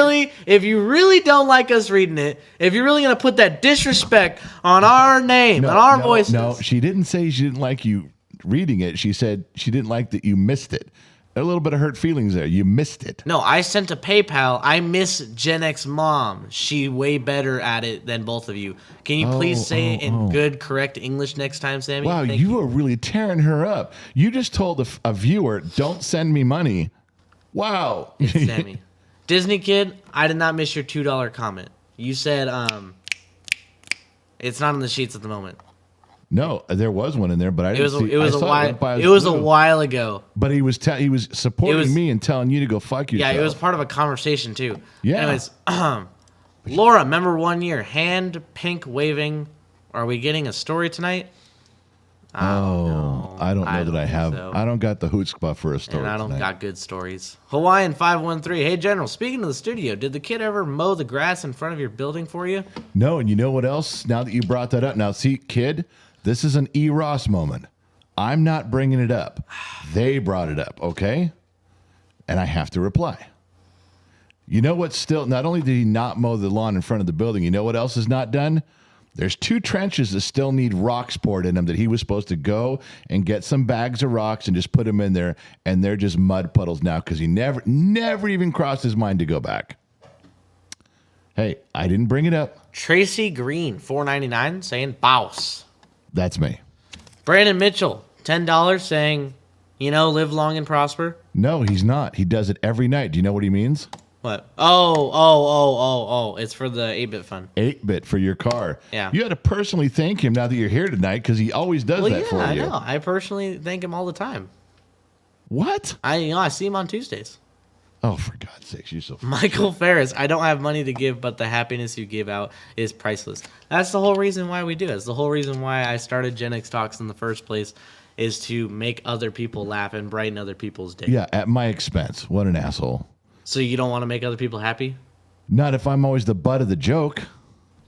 really don't like us reading it, if you're really gonna put that disrespect on our name and our voices. No, she didn't say she didn't like you reading it. She said she didn't like that you missed it. A little bit of hurt feelings there. You missed it. No, I sent to PayPal. I miss Gen X Mom. She way better at it than both of you. Can you please say it in good, correct English next time, Sammy? Wow, Thank you are really tearing her up. You just told a viewer, "Don't send me money." Wow. It's Sammy. Disney Kid, I did not miss your $2 comment. You said it's not on the sheets at the moment. No, there was one in there, but I It didn't was see. it was I a saw while went by as it was a blue. while ago. But he was supporting It was- me and telling you to go fuck yourself. Yeah, it was part of a conversation too. Yeah. Anyways, Laura, remember 1 year hand pink waving. Are we getting a story tonight? Oh, I don't know that I think have. so. I don't got the chutzpah for a story. And I don't tonight. got good stories. Hawaiian 513. Hey General, speaking of the studio, did the kid ever mow the grass in front of your building for you? No, and you know what else? Now that you brought that up, now see, kid, this is an E. Ross moment. I'm not bringing it up. They brought it up, okay? And I have to reply. You know what's still? Not only did he not mow the lawn in front of the building, you know what else is not done? There's 2 trenches that still need rocks poured in them that he was supposed to go and get some bags of rocks and just put them in there, and they're just mud puddles now because he never even crossed his mind to go back. Hey, I didn't bring it up. Tracy Green, $4.99, saying bouse. That's me. Brandon Mitchell, $10, saying, live long and prosper. No, he's not. He does it every night. Do you know what he means? What? Oh. It's for the 8-bit fund. 8-bit for your car. Yeah. You had to personally thank him now that you're here tonight because he always does Well, that yeah, for I you. know. I personally thank him all the time. What? I see him on Tuesdays. Oh, for God's sakes, you're so. Michael Ferris, I don't have money to give, but the happiness you give out is priceless. That's the whole reason why we do it. It's the whole reason why I started Gen X Talks in the first place, is to make other people laugh and brighten other people's day. Yeah, at my expense. What an asshole. So you don't want to make other people happy? Not if I'm always the butt of the joke.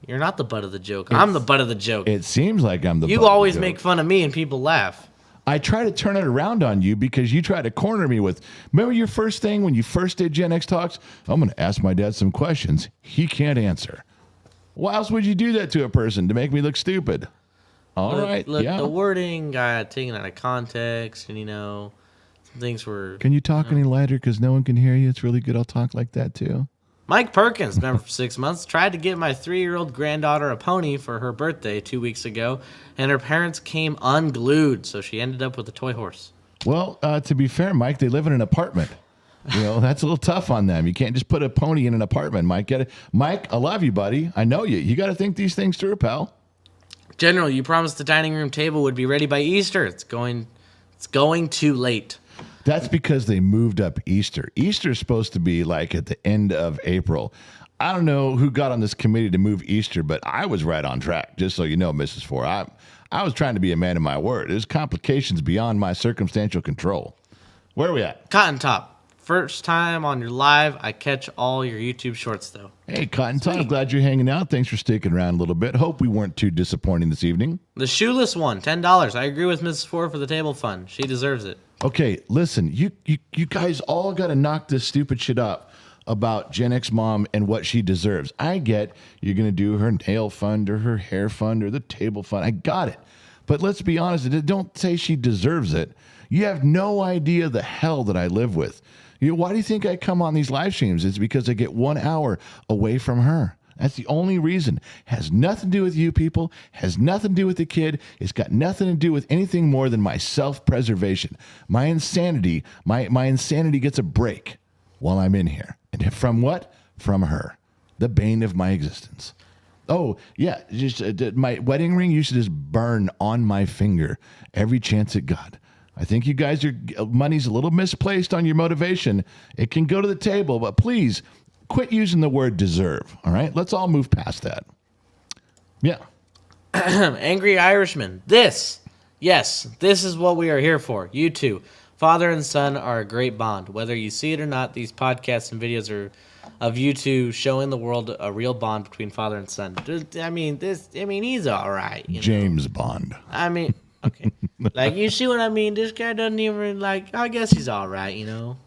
You're not the butt of the joke. I'm the butt of the joke. It seems like I'm the butt You of the always joke. make fun of me and people laugh. I try to turn it around on you because you try to corner me with. Remember your first thing when you first did Gen X Talks? I'm going to ask my dad some questions. He can't answer. Why else would you do that to a person to make me look stupid? All right, Look, yeah. the wording got taken out of context, and some things were. Can you talk any lighter because no one can hear you? It's really good. I'll talk like that too. Mike Perkins, member for 6 months, tried to get my 3-year-old granddaughter a pony for her birthday 2 weeks ago, and her parents came unglued, so she ended up with a toy horse. Well, to be fair, Mike, they live in an apartment. That's a little tough on them. You can't just put a pony in an apartment, Mike. Get it? Mike, I love you, buddy. I know you. You got to think these things through, pal. General, you promised the dining room table would be ready by Easter. It's going too late. That's because they moved up Easter. Easter's supposed to be like at the end of April. I don't know who got on this committee to move Easter, but I was right on track, just so you know, Mrs. Four. I was trying to be a man of my word. There's complications beyond my circumstantial control. Where are we at? Cotton Top, first time on your live. I catch all your YouTube shorts, though. Hey, Cotton Top, glad you're hanging out. Thanks for sticking around a little bit. Hope we weren't too disappointing this evening. The shoeless one, $10. I agree with Mrs. Four for the table fund. She deserves it. Okay, listen, you guys all got to knock this stupid shit up about Gen X Mom and what she deserves. I get you're going to do her nail fund or her hair fund or the table fund. I got it. But let's be honest, don't say she deserves it. You have no idea the hell that I live with. Why do you think I come on these live streams? It's because I get 1 hour away from her. That's the only reason. Has nothing to do with you people. Has nothing to do with the kid. It's got nothing to do with anything more than my self-preservation. My insanity, my insanity gets a break while I'm in here. And from what? From her. The bane of my existence. Oh, yeah. Just my wedding ring used to just burn on my finger every chance it got. I think you guys money's a little misplaced on your motivation. It can go to the table, but please quit using the word deserve. All right. Let's all move past that. Yeah. Angry Irishman. This is what we are here for. You two, father and son, are a great bond. Whether you see it or not, these podcasts and videos are of you two showing the world a real bond between father and son. He's all right. James Bond. Okay. Like, you see what I mean? This guy doesn't even, like, I guess he's all right,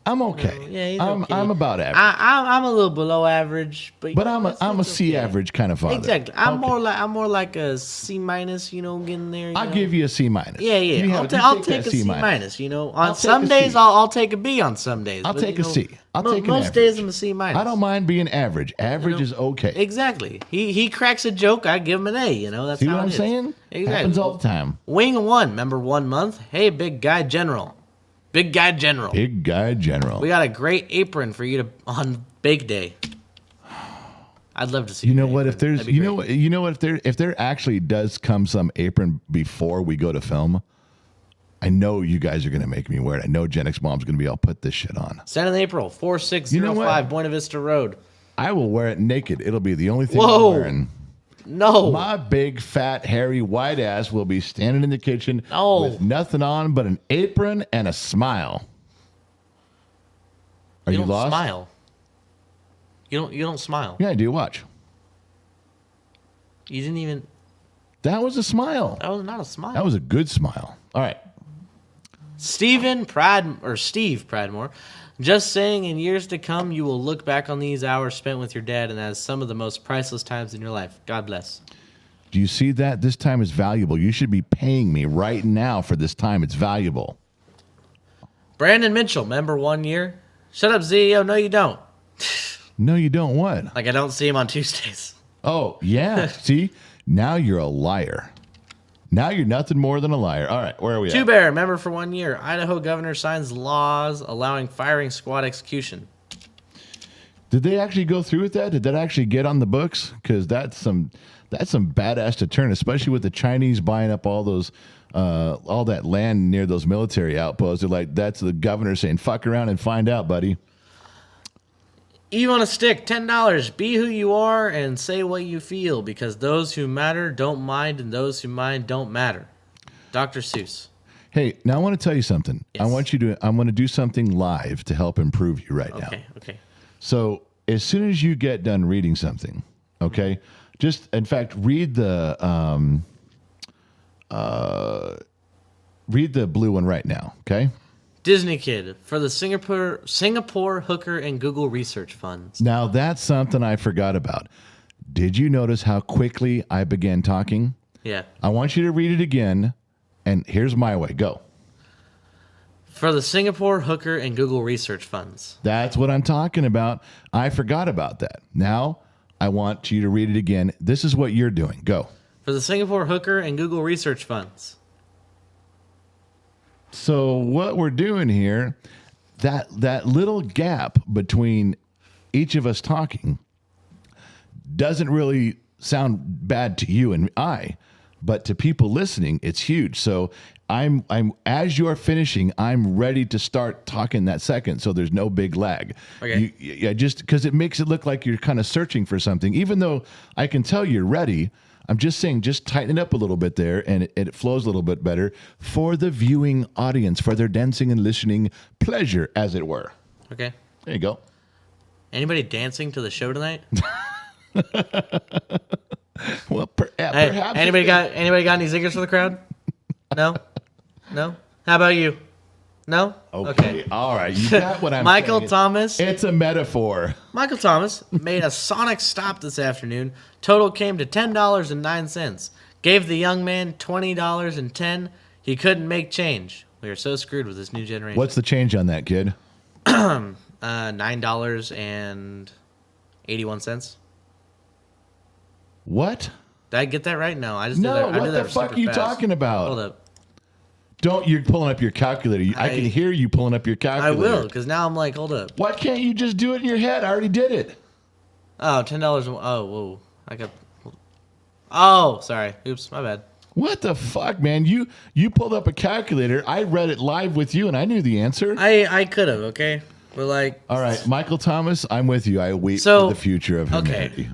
I'm okay. Yeah, he's okay. I'm about average. I'm a little below average, but I'm a C average kind of father. Exactly. I'm more like a C minus, getting there. I'll give you a C minus. Yeah. I'll take a C minus. On some days I'll take a B on some days. I'll take a C. I'll take most days I'm a C minus. I don't mind being average. Average is okay. Exactly. He cracks a joke, I give him an A. That's see how what I'm it is. saying? Exactly. Happens all the time. Wing 1, remember 1 month? Hey, big guy general. Big guy general. Big guy general. We got a great apron for you to on bake day. I'd love to see. You know what? If there's, if there actually does come some apron before we go to film, I know you guys are going to make me wear it. I know Gen X Mom's going to be, I'll put this shit on. 7th April, 4605 Buena Vista Road. I will wear it naked. It'll be the only thing Whoa. I'm wearing. No. My big, fat, hairy, white ass will be standing in the kitchen with nothing on but an apron and a smile. Are you don't lost? Smile. You don't smile. Yeah, I do. Watch. You didn't even. That was a smile. That was not a smile. That was a good smile. All right. Steve Pradmore. Just saying, in years to come, you will look back on these hours spent with your dad and as some of the most priceless times in your life. God bless. Do you see that? This time is valuable. You should be paying me right now for this time. It's valuable. Brandon Mitchell, member 1 year. Shut up, CEO. No, you don't. No, you don't what? Like, I don't see him on Tuesdays. Oh, yeah. See? Now you're a liar. Now you're nothing more than a liar. All right, where are we at? Two Bear, member for 1 year. Idaho governor signs laws allowing firing squad execution. Did they actually go through with that? Did that actually get on the books? Because that's some badass to turn, especially with the Chinese buying up all those all that land near those military outposts. They're like, that's the governor saying, "Fuck around and find out, buddy." Eve on a stick, $10. Be who you are and say what you feel, because those who matter don't mind, and those who mind don't matter. Dr. Seuss. Hey, now I want to tell you something. Yes. I'm going to do something live to help improve you right now. Okay. So as soon as you get done reading something, okay, just in fact read the blue one right now, okay? Disney Kid for the Singapore Hooker and Google Research Funds. Now that's something I forgot about. Did you notice how quickly I began talking? Yeah. I want you to read it again, and here's my way. Go. For the Singapore Hooker and Google Research Funds. That's what I'm talking about. I forgot about that. Now I want you to read it again. This is what you're doing. Go. For the Singapore Hooker and Google Research Funds. So what we're doing here, that little gap between each of us talking doesn't really sound bad to you and I, but to people listening, it's huge. So I'm as you're finishing, I'm ready to start talking that second, so there's no big lag. Okay. Just because it makes it look like you're kind of searching for something, even though I can tell you're ready. I'm just saying, just tighten it up a little bit there, and it flows a little bit better for the viewing audience, for their dancing and listening pleasure, as it were. Okay. There you go. Anybody dancing to the show tonight? Well, perhaps. Anybody got any zingers for the crowd? No? How about you? No? Okay. All right. You got what I'm Michael saying. Thomas. It's a metaphor. Michael Thomas made a sonic stop this afternoon. Total came to $10.09. Gave the young man $20.10. He couldn't make change. We are so screwed with this new generation. What's the change on that, kid? $9.81. What? Did I get that right? No, I just No, did that. I what did the that fuck super are you fast. talking about? Hold up. You're pulling up your calculator. I can hear you pulling up your I calculator. will, because now I'm like, hold up. Why can't you just do it in your head? I already did it. Oh, $10. Oh, whoa. I got. Oh, sorry. Oops, my bad. What the fuck, man? You pulled up a calculator. I read it live with you, and I knew the answer. I could have, okay? But like. All right, Michael Thomas, I'm with you. I weep So, for the future of humanity.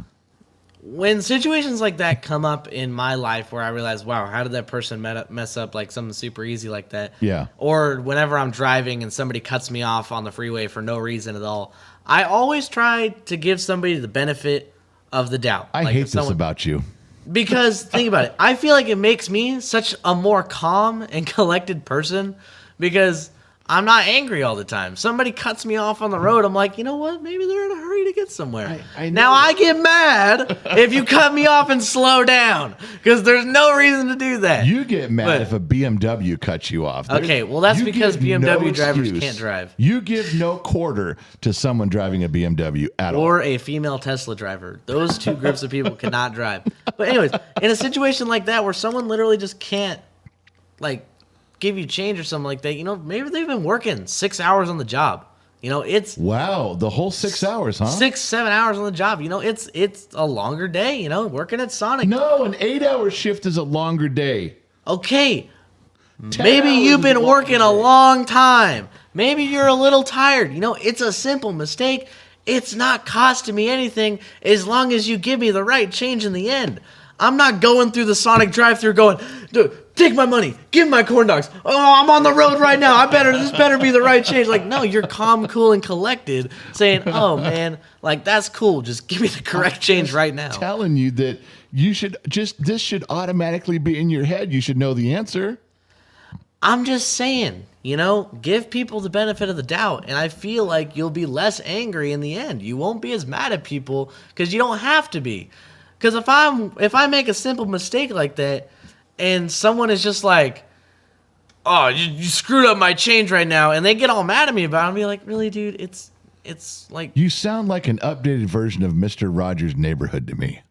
When situations like that come up in my life where I realize, wow, how did that person mess up like something super easy like that? Yeah. Or whenever I'm driving and somebody cuts me off on the freeway for no reason at all, I always try to give somebody the benefit of the doubt. I Like, hate if this someone- about you. Because think about it. I feel like it makes me such a more calm and collected person because I'm not angry all the time. Somebody cuts me off on the road. I'm like, you know what? Maybe they're in a hurry to get somewhere. I know now that. I get mad if you cut me off and slow down because there's no reason to do that. You get mad But- if a BMW cuts you off. Okay, well, that's you because give BMW drivers excuse. can't drive. You give no quarter to someone driving a BMW at all. Or a female Tesla driver. Those two groups of people cannot drive. But anyways, in a situation like that where someone literally just can't, like, give you change or something like that, maybe they've been working 6 hours on the job. It's Wow, the whole 6 hours, huh? 6-7 hours on the job. It's a longer day. Working at Sonic. No, an 8-hour shift is a longer day. Okay, 10 maybe hours you've is been a longer working a day. long time. Maybe you're a little tired. It's a simple mistake. It's not costing me anything as long as you give me the right change in the end. I'm not going through the Sonic drive-thru going, dude, take my money, give me my corn dogs. Oh, I'm on the road right now. This better be the right change. Like, no, you're calm, cool, and collected, saying, oh man, like that's cool. Just give me the correct change right now. Telling you that this should automatically be in your head. You should know the answer. I'm just saying, give people the benefit of the doubt, and I feel like you'll be less angry in the end. You won't be as mad at people because you don't have to be. Because if I make a simple mistake like that, and someone is just like, "Oh, you screwed up my change right now," and they get all mad at me about it, I'll be like, "Really, dude? It's like You sound like an updated version of Mr. Rogers' Neighborhood to me.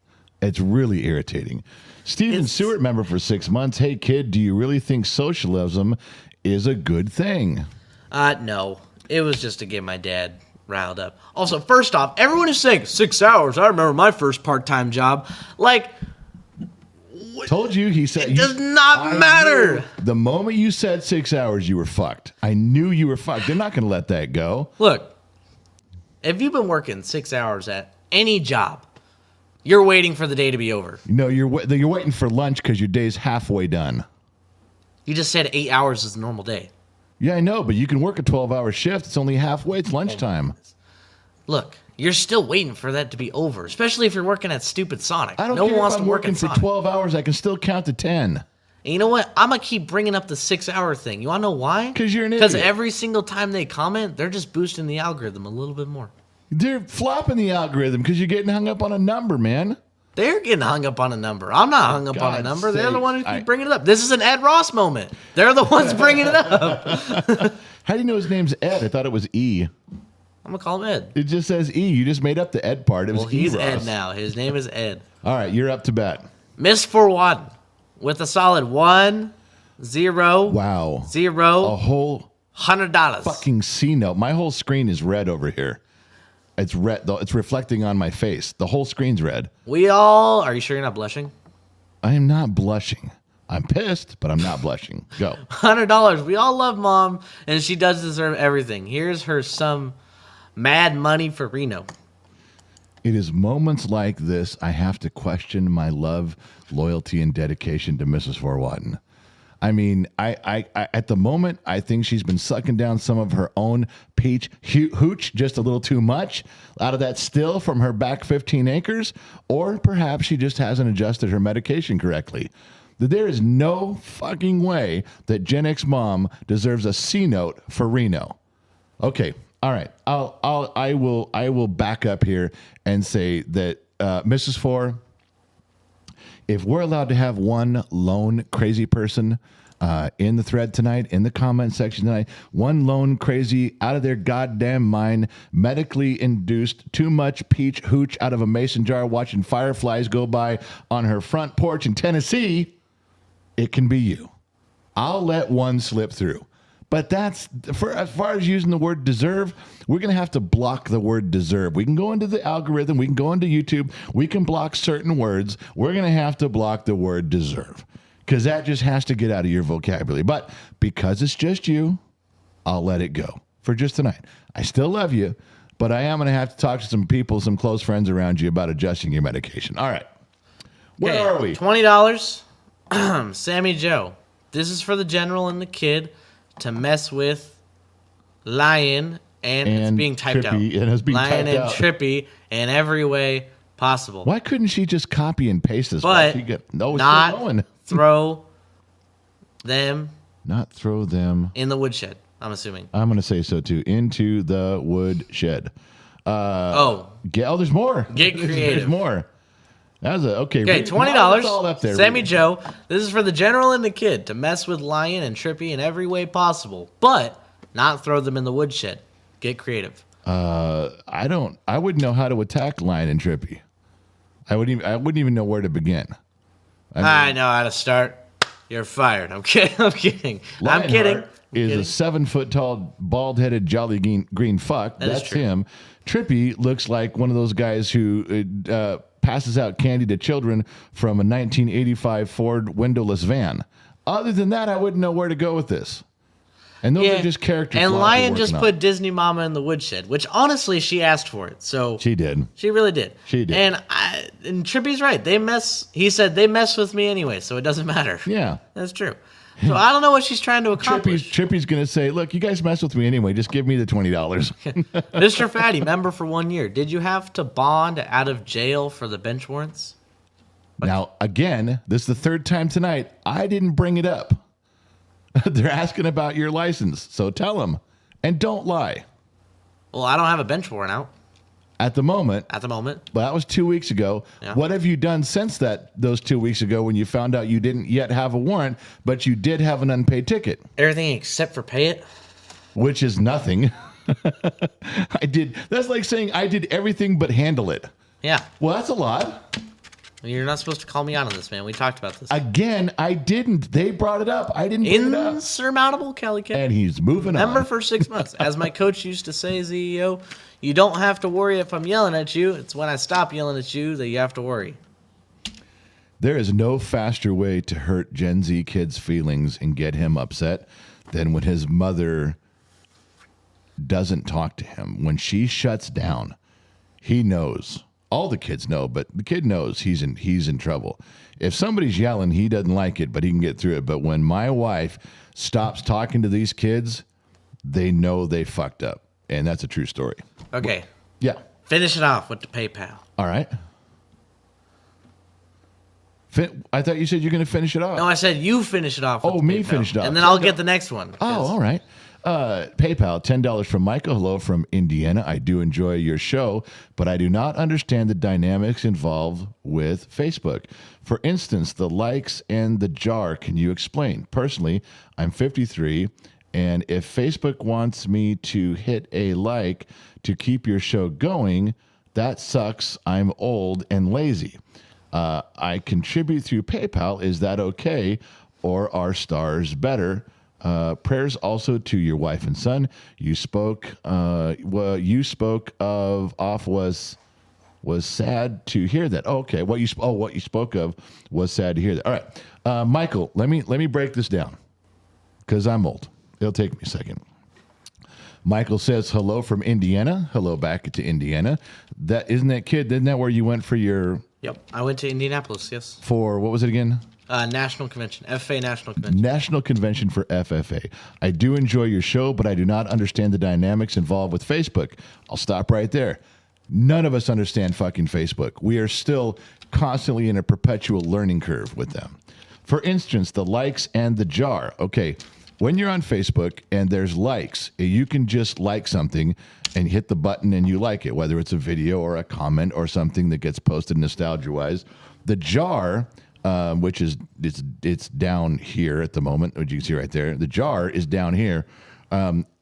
It's really irritating. Steven It's- Stewart, member for 6 months. Hey, kid, do you really think socialism is a good thing? no, it was just to get my dad riled up." Also, first off, everyone who's saying 6 hours, I remember my first part-time job. Like, Told you, he said. it does not matter. knew. The moment you said 6 hours, you were fucked. I knew you were fucked. They're not going to let that go. Look, if you've been working 6 hours at any job, you're waiting for the day to be over. No, you're waiting for lunch because your day's halfway done. You just said 8 hours is a normal day. Yeah, I know, but you can work a 12-hour shift. It's only halfway. It's lunchtime. Look, you're still waiting for that to be over, especially if you're working at stupid Sonic. I don't no care one wants if I'm to work working at for Sonic. 12 hours. I can still count to 10. And you know what? I'm going to keep bringing up the 6 hour thing. You want to know why? 'Cause you're an Because idiot. every single time they comment, they're just boosting the algorithm a little bit more. They're flopping the algorithm because you're getting hung up on a number, man. They're getting hung up on a number. I'm not hung up on a God's number. They're the sake. one who keep bringing it up. This is an Ed Ross moment. They're the ones bringing it up. How do you know his name's Ed? I thought it was E. I'm going to call him Ed. It just says E. You just made up the Ed part. It was Well, he's E. Ed Ross. now. His name is Ed. All right, you're up to bat. Miss for one with a solid 1, 0, Wow. 0, A whole $100. fucking C note. My whole screen is red over here. It's red, though. It's reflecting on my face. The whole screen's red. Are you sure you're not blushing? I am not blushing. I'm pissed, but I'm not blushing. Go. $100. We all love mom, and she does deserve everything. Here's her some mad money for Reno. It is moments like this I have to question my love, loyalty, and dedication to Mrs. Vorwatten. I mean, I at the moment, I think she's been sucking down some of her own peach hooch just a little too much out of that still from her back 15 acres, or perhaps she just hasn't adjusted her medication correctly. There is no fucking way that Gen X mom deserves a C note for Reno. Okay, all right. I will back up here and say that Mrs. Four, if we're allowed to have one lone crazy person in the thread tonight, in the comment section tonight, one lone crazy out of their goddamn mind, medically induced, too much peach hooch out of a mason jar watching fireflies go by on her front porch in Tennessee, it can be you. I'll let one slip through. But that's for as far as using the word deserve, we're going to have to block the word deserve. We can go into the algorithm, we can go into YouTube, we can block certain words. We're going to have to block the word deserve because that just has to get out of your vocabulary. But because it's just you, I'll let it go for just tonight. I still love you, but I am going to have to talk to some people, some close friends around you about adjusting your medication. All right. Where are we? $20. Sammy Joe. This is for the general and the kid to mess with Lion and it's being typed out. Trippy, and it's being Lion typed and out. Trippy in every way possible. Why couldn't she just copy and paste this? But not throw them Not throw them. in the woodshed, I'm assuming. I'm going to say so too. Into the woodshed. There's more. Get creative. There's more. That was Okay, That's all up $20. there. Sammy Joe. This is for the general and the kid to mess with Lion and Trippy in every way possible, but not throw them in the woodshed. Get creative. I wouldn't know how to attack Lion and Trippy. I wouldn't even know where to begin. I know how to start. You're fired. I'm kidding. I'm kidding. Is a 7 foot tall, bald headed, jolly green fuck. That's him. Trippy looks like one of those guys who passes out candy to children from a 1985 Ford windowless van. Other than that, I wouldn't know where to go with this. And those are just character And flaws Lion we're just working on. put Disney Mama in the woodshed, which honestly she asked for it. So She did. She really did. She did. And Trippy's right. He said they mess with me anyway, so it doesn't matter. Yeah. That's true. So I don't know what she's trying to accomplish. Trippy's going to say, look, you guys mess with me anyway. Just give me the $20. Mr. Fatty, member for 1 year. Did you have to bond out of jail for the bench warrants? Now, again, this is the third time tonight. I didn't bring it up. They're asking about your license. So tell them. And don't lie. Well, I don't have a bench warrant out At the moment. at the moment. But that was 2 weeks ago. Yeah. What have you done since those 2 weeks ago when you found out you didn't yet have a warrant, but you did have an unpaid ticket? Everything except for pay it. Which is nothing. That's like saying I did everything but handle it. Yeah. Well, that's a lot. You're not supposed to call me out on this, man. We talked about this. Again, I didn't. They brought it up. I didn't bring it up. Insurmountable, Kelly Kid. And he's moving Member on. for 6 months. As my coach used to say, CEO, you don't have to worry if I'm yelling at you. It's when I stop yelling at you that you have to worry. There is no faster way to hurt Gen Z kids' feelings and get him upset than when his mother doesn't talk to him. When she shuts down, he knows. All the kids know, but the kid knows he's in trouble. If somebody's yelling, he doesn't like it, but he can get through it. But when my wife stops talking to these kids, they know they fucked up. And that's a true story. Okay. Yeah. Finish it off with the PayPal. All right. I thought you said you're going to finish it off. No, I said you finish it off with the me PayPal. finish it off. And then I'll get the next one. Oh, all right. PayPal, $10 from Michael. Hello from Indiana. I do enjoy your show, but I do not understand the dynamics involved with Facebook. For instance, the likes and the jar. Can you explain? Personally, I'm 53, and if Facebook wants me to hit a like to keep your show going, that sucks. I'm old and lazy. I contribute through PayPal. Is that okay? Or are stars better? Prayers also to your wife and son. You spoke of was sad to hear that. Oh, okay, what you spoke of was sad to hear that. All right, Michael, let me break this down because I'm old. It'll take me a second. Michael says hello from Indiana. Hello back to Indiana. Isn't that where you went for your? Yep, I went to Indianapolis. Yes. For what was it again? National Convention, FFA National Convention. National Convention for FFA. I do enjoy your show, but I do not understand the dynamics involved with Facebook. I'll stop right there. None of us understand fucking Facebook. We are still constantly in a perpetual learning curve with them. For instance, the likes and the jar. Okay, when you're on Facebook and there's likes, you can just like something and hit the button and you like it, whether it's a video or a comment or something that gets posted nostalgia-wise. The jar... which is it's down here at the moment, which you can see right there. The jar is down here.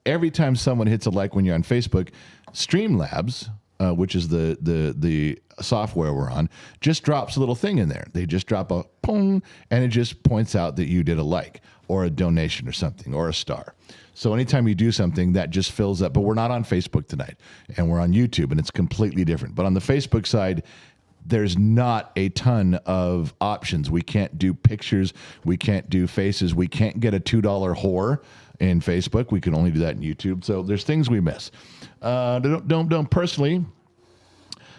Every time someone hits a like when you're on Facebook, Streamlabs which is the software we're on, just drops a little thing in there. They just drop a pong, and it just points out that you did a like or a donation or something or a star. So anytime you do something, that just fills up. But we're not on Facebook tonight, and we're on YouTube, and it's completely different. But on the Facebook side, there's not a ton of options. We can't do pictures. We can't do faces. We can't get a $2 whore in Facebook. We can only do that in YouTube. So there's things we miss. Don't personally,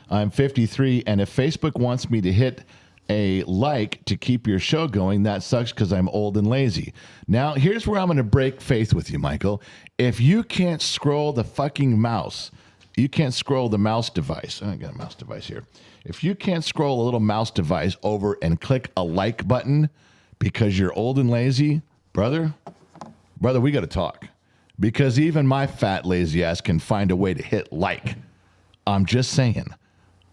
I'm 53, and if Facebook wants me to hit a like to keep your show going, that sucks because I'm old and lazy. Now, here's where I'm going to break faith with you, Michael. If you can't scroll the fucking mouse, you can't scroll the mouse device. I got a mouse device here. If you can't scroll a little mouse device over and click a like button because you're old and lazy, brother, we got to talk. Because even my fat, lazy ass can find a way to hit like. I'm just saying.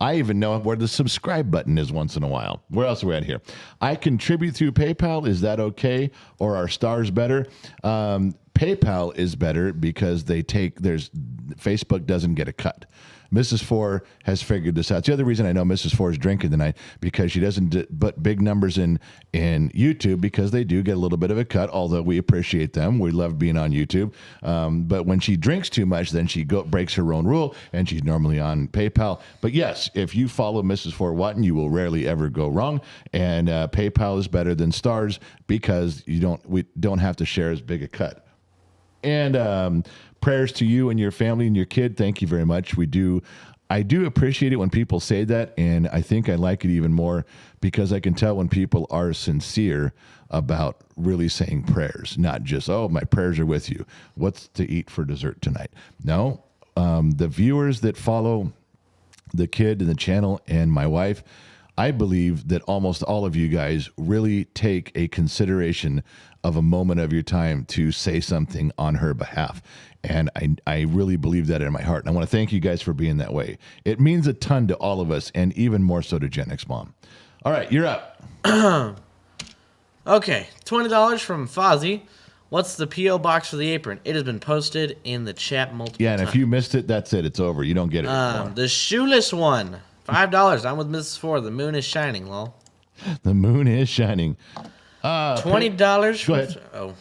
I even know where the subscribe button is once in a while. Where else are we at here? I contribute through PayPal. Is that okay? Or are stars better? PayPal is better because Facebook doesn't get a cut. Mrs. Four has figured this out. It's the other reason I know Mrs. Four is drinking tonight, because she doesn't put big numbers in YouTube, because they do get a little bit of a cut, although we appreciate them. We love being on YouTube. But when she drinks too much, then she breaks her own rule, and she's normally on PayPal. But yes, if you follow Mrs. Four Watton, you will rarely ever go wrong. And PayPal is better than stars because we don't have to share as big a cut. And prayers to you and your family and your kid. Thank you very much. I do appreciate it when people say that, and I think I like it even more because I can tell when people are sincere about really saying prayers, not just, oh, my prayers are with you. What's to eat for dessert tonight? No, the viewers that follow the kid and the channel and my wife, I believe that almost all of you guys really take a consideration of a moment of your time to say something on her behalf. And I really believe that in my heart. And I want to thank you guys for being that way. It means a ton to all of us, and even more so to Gen X Mom. All right, you're up. Okay, $20 from Fozzie. What's the P.O. box for the apron? It has been posted in the chat multiple times. Yeah, and if you missed it, that's it. It's over. You don't get it anymore. The shoeless one. $5. I'm with Mrs. Four. The moon is shining, lol. The moon is shining. $20. Go ahead. Oh.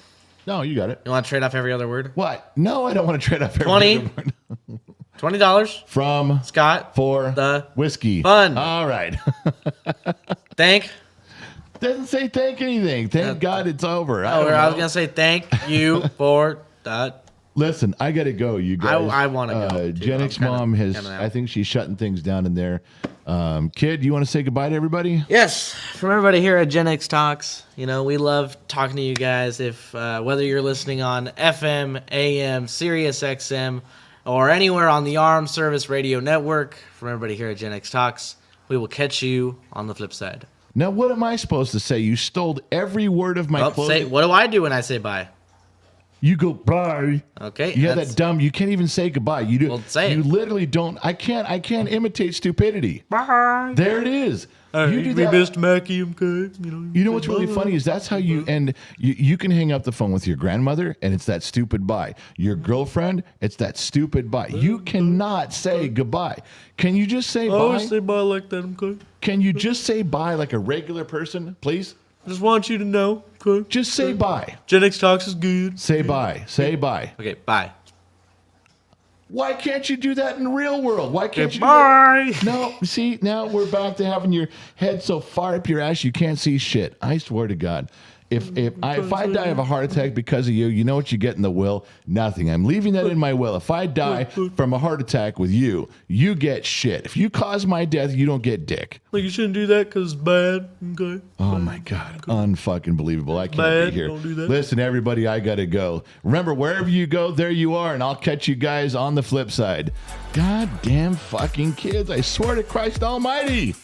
No, you got it. You want to trade off every other word? What? No, I don't want to trade off every 20. other word. $20 from Scott for the whiskey. Fun. All right. Thank. Doesn't say thank anything. Thank God it's over. I was going to say thank you for that. Listen, I got to go, you guys. I want to go. Gen X Mom I think she's shutting things down in there. Kid, you want to say goodbye to everybody? Yes. From everybody here at Gen X Talks, we love talking to you guys. If whether you're listening on FM, AM, Sirius XM, or anywhere on the Armed Service Radio Network, from everybody here at Gen X Talks, we will catch you on the flip side. Now, what am I supposed to say? You stole every word of my closing. What do I do when I say bye? You go bye. Okay. You have that dumb. You can't even say goodbye. You do. Well, say it. You literally don't. I can't imitate stupidity. Bye. There it is. You do that. Mr. Mackey, I'm good. You know what's really funny is that's how you end. You can hang up the phone with your grandmother, and it's that stupid bye. Your girlfriend, it's that stupid bye. You cannot say goodbye. Can you just say bye? I always say bye like that. I'm good. Can you just say bye like a regular person, please? I just want you to know. Okay. Just say bye. Gen X Talks is good. Say bye. Say bye. Okay, bye. Why can't you do that in the real world? Why can't you? Bye. No, see, now we're back to having your head so far up your ass you can't see shit. I swear to God. If I die of a heart attack because of you, you know what you get in the will? Nothing. I'm leaving that in my will. If I die from a heart attack with you, you get shit. If you cause my death, you don't get dick. Like, you shouldn't do that because it's bad. Okay. Oh, my God. Unfucking believable. I can't bad. be here. Don't do that. Listen, everybody, I got to go. Remember, wherever you go, there you are, and I'll catch you guys on the flip side. God damn fucking kids. I swear to Christ almighty.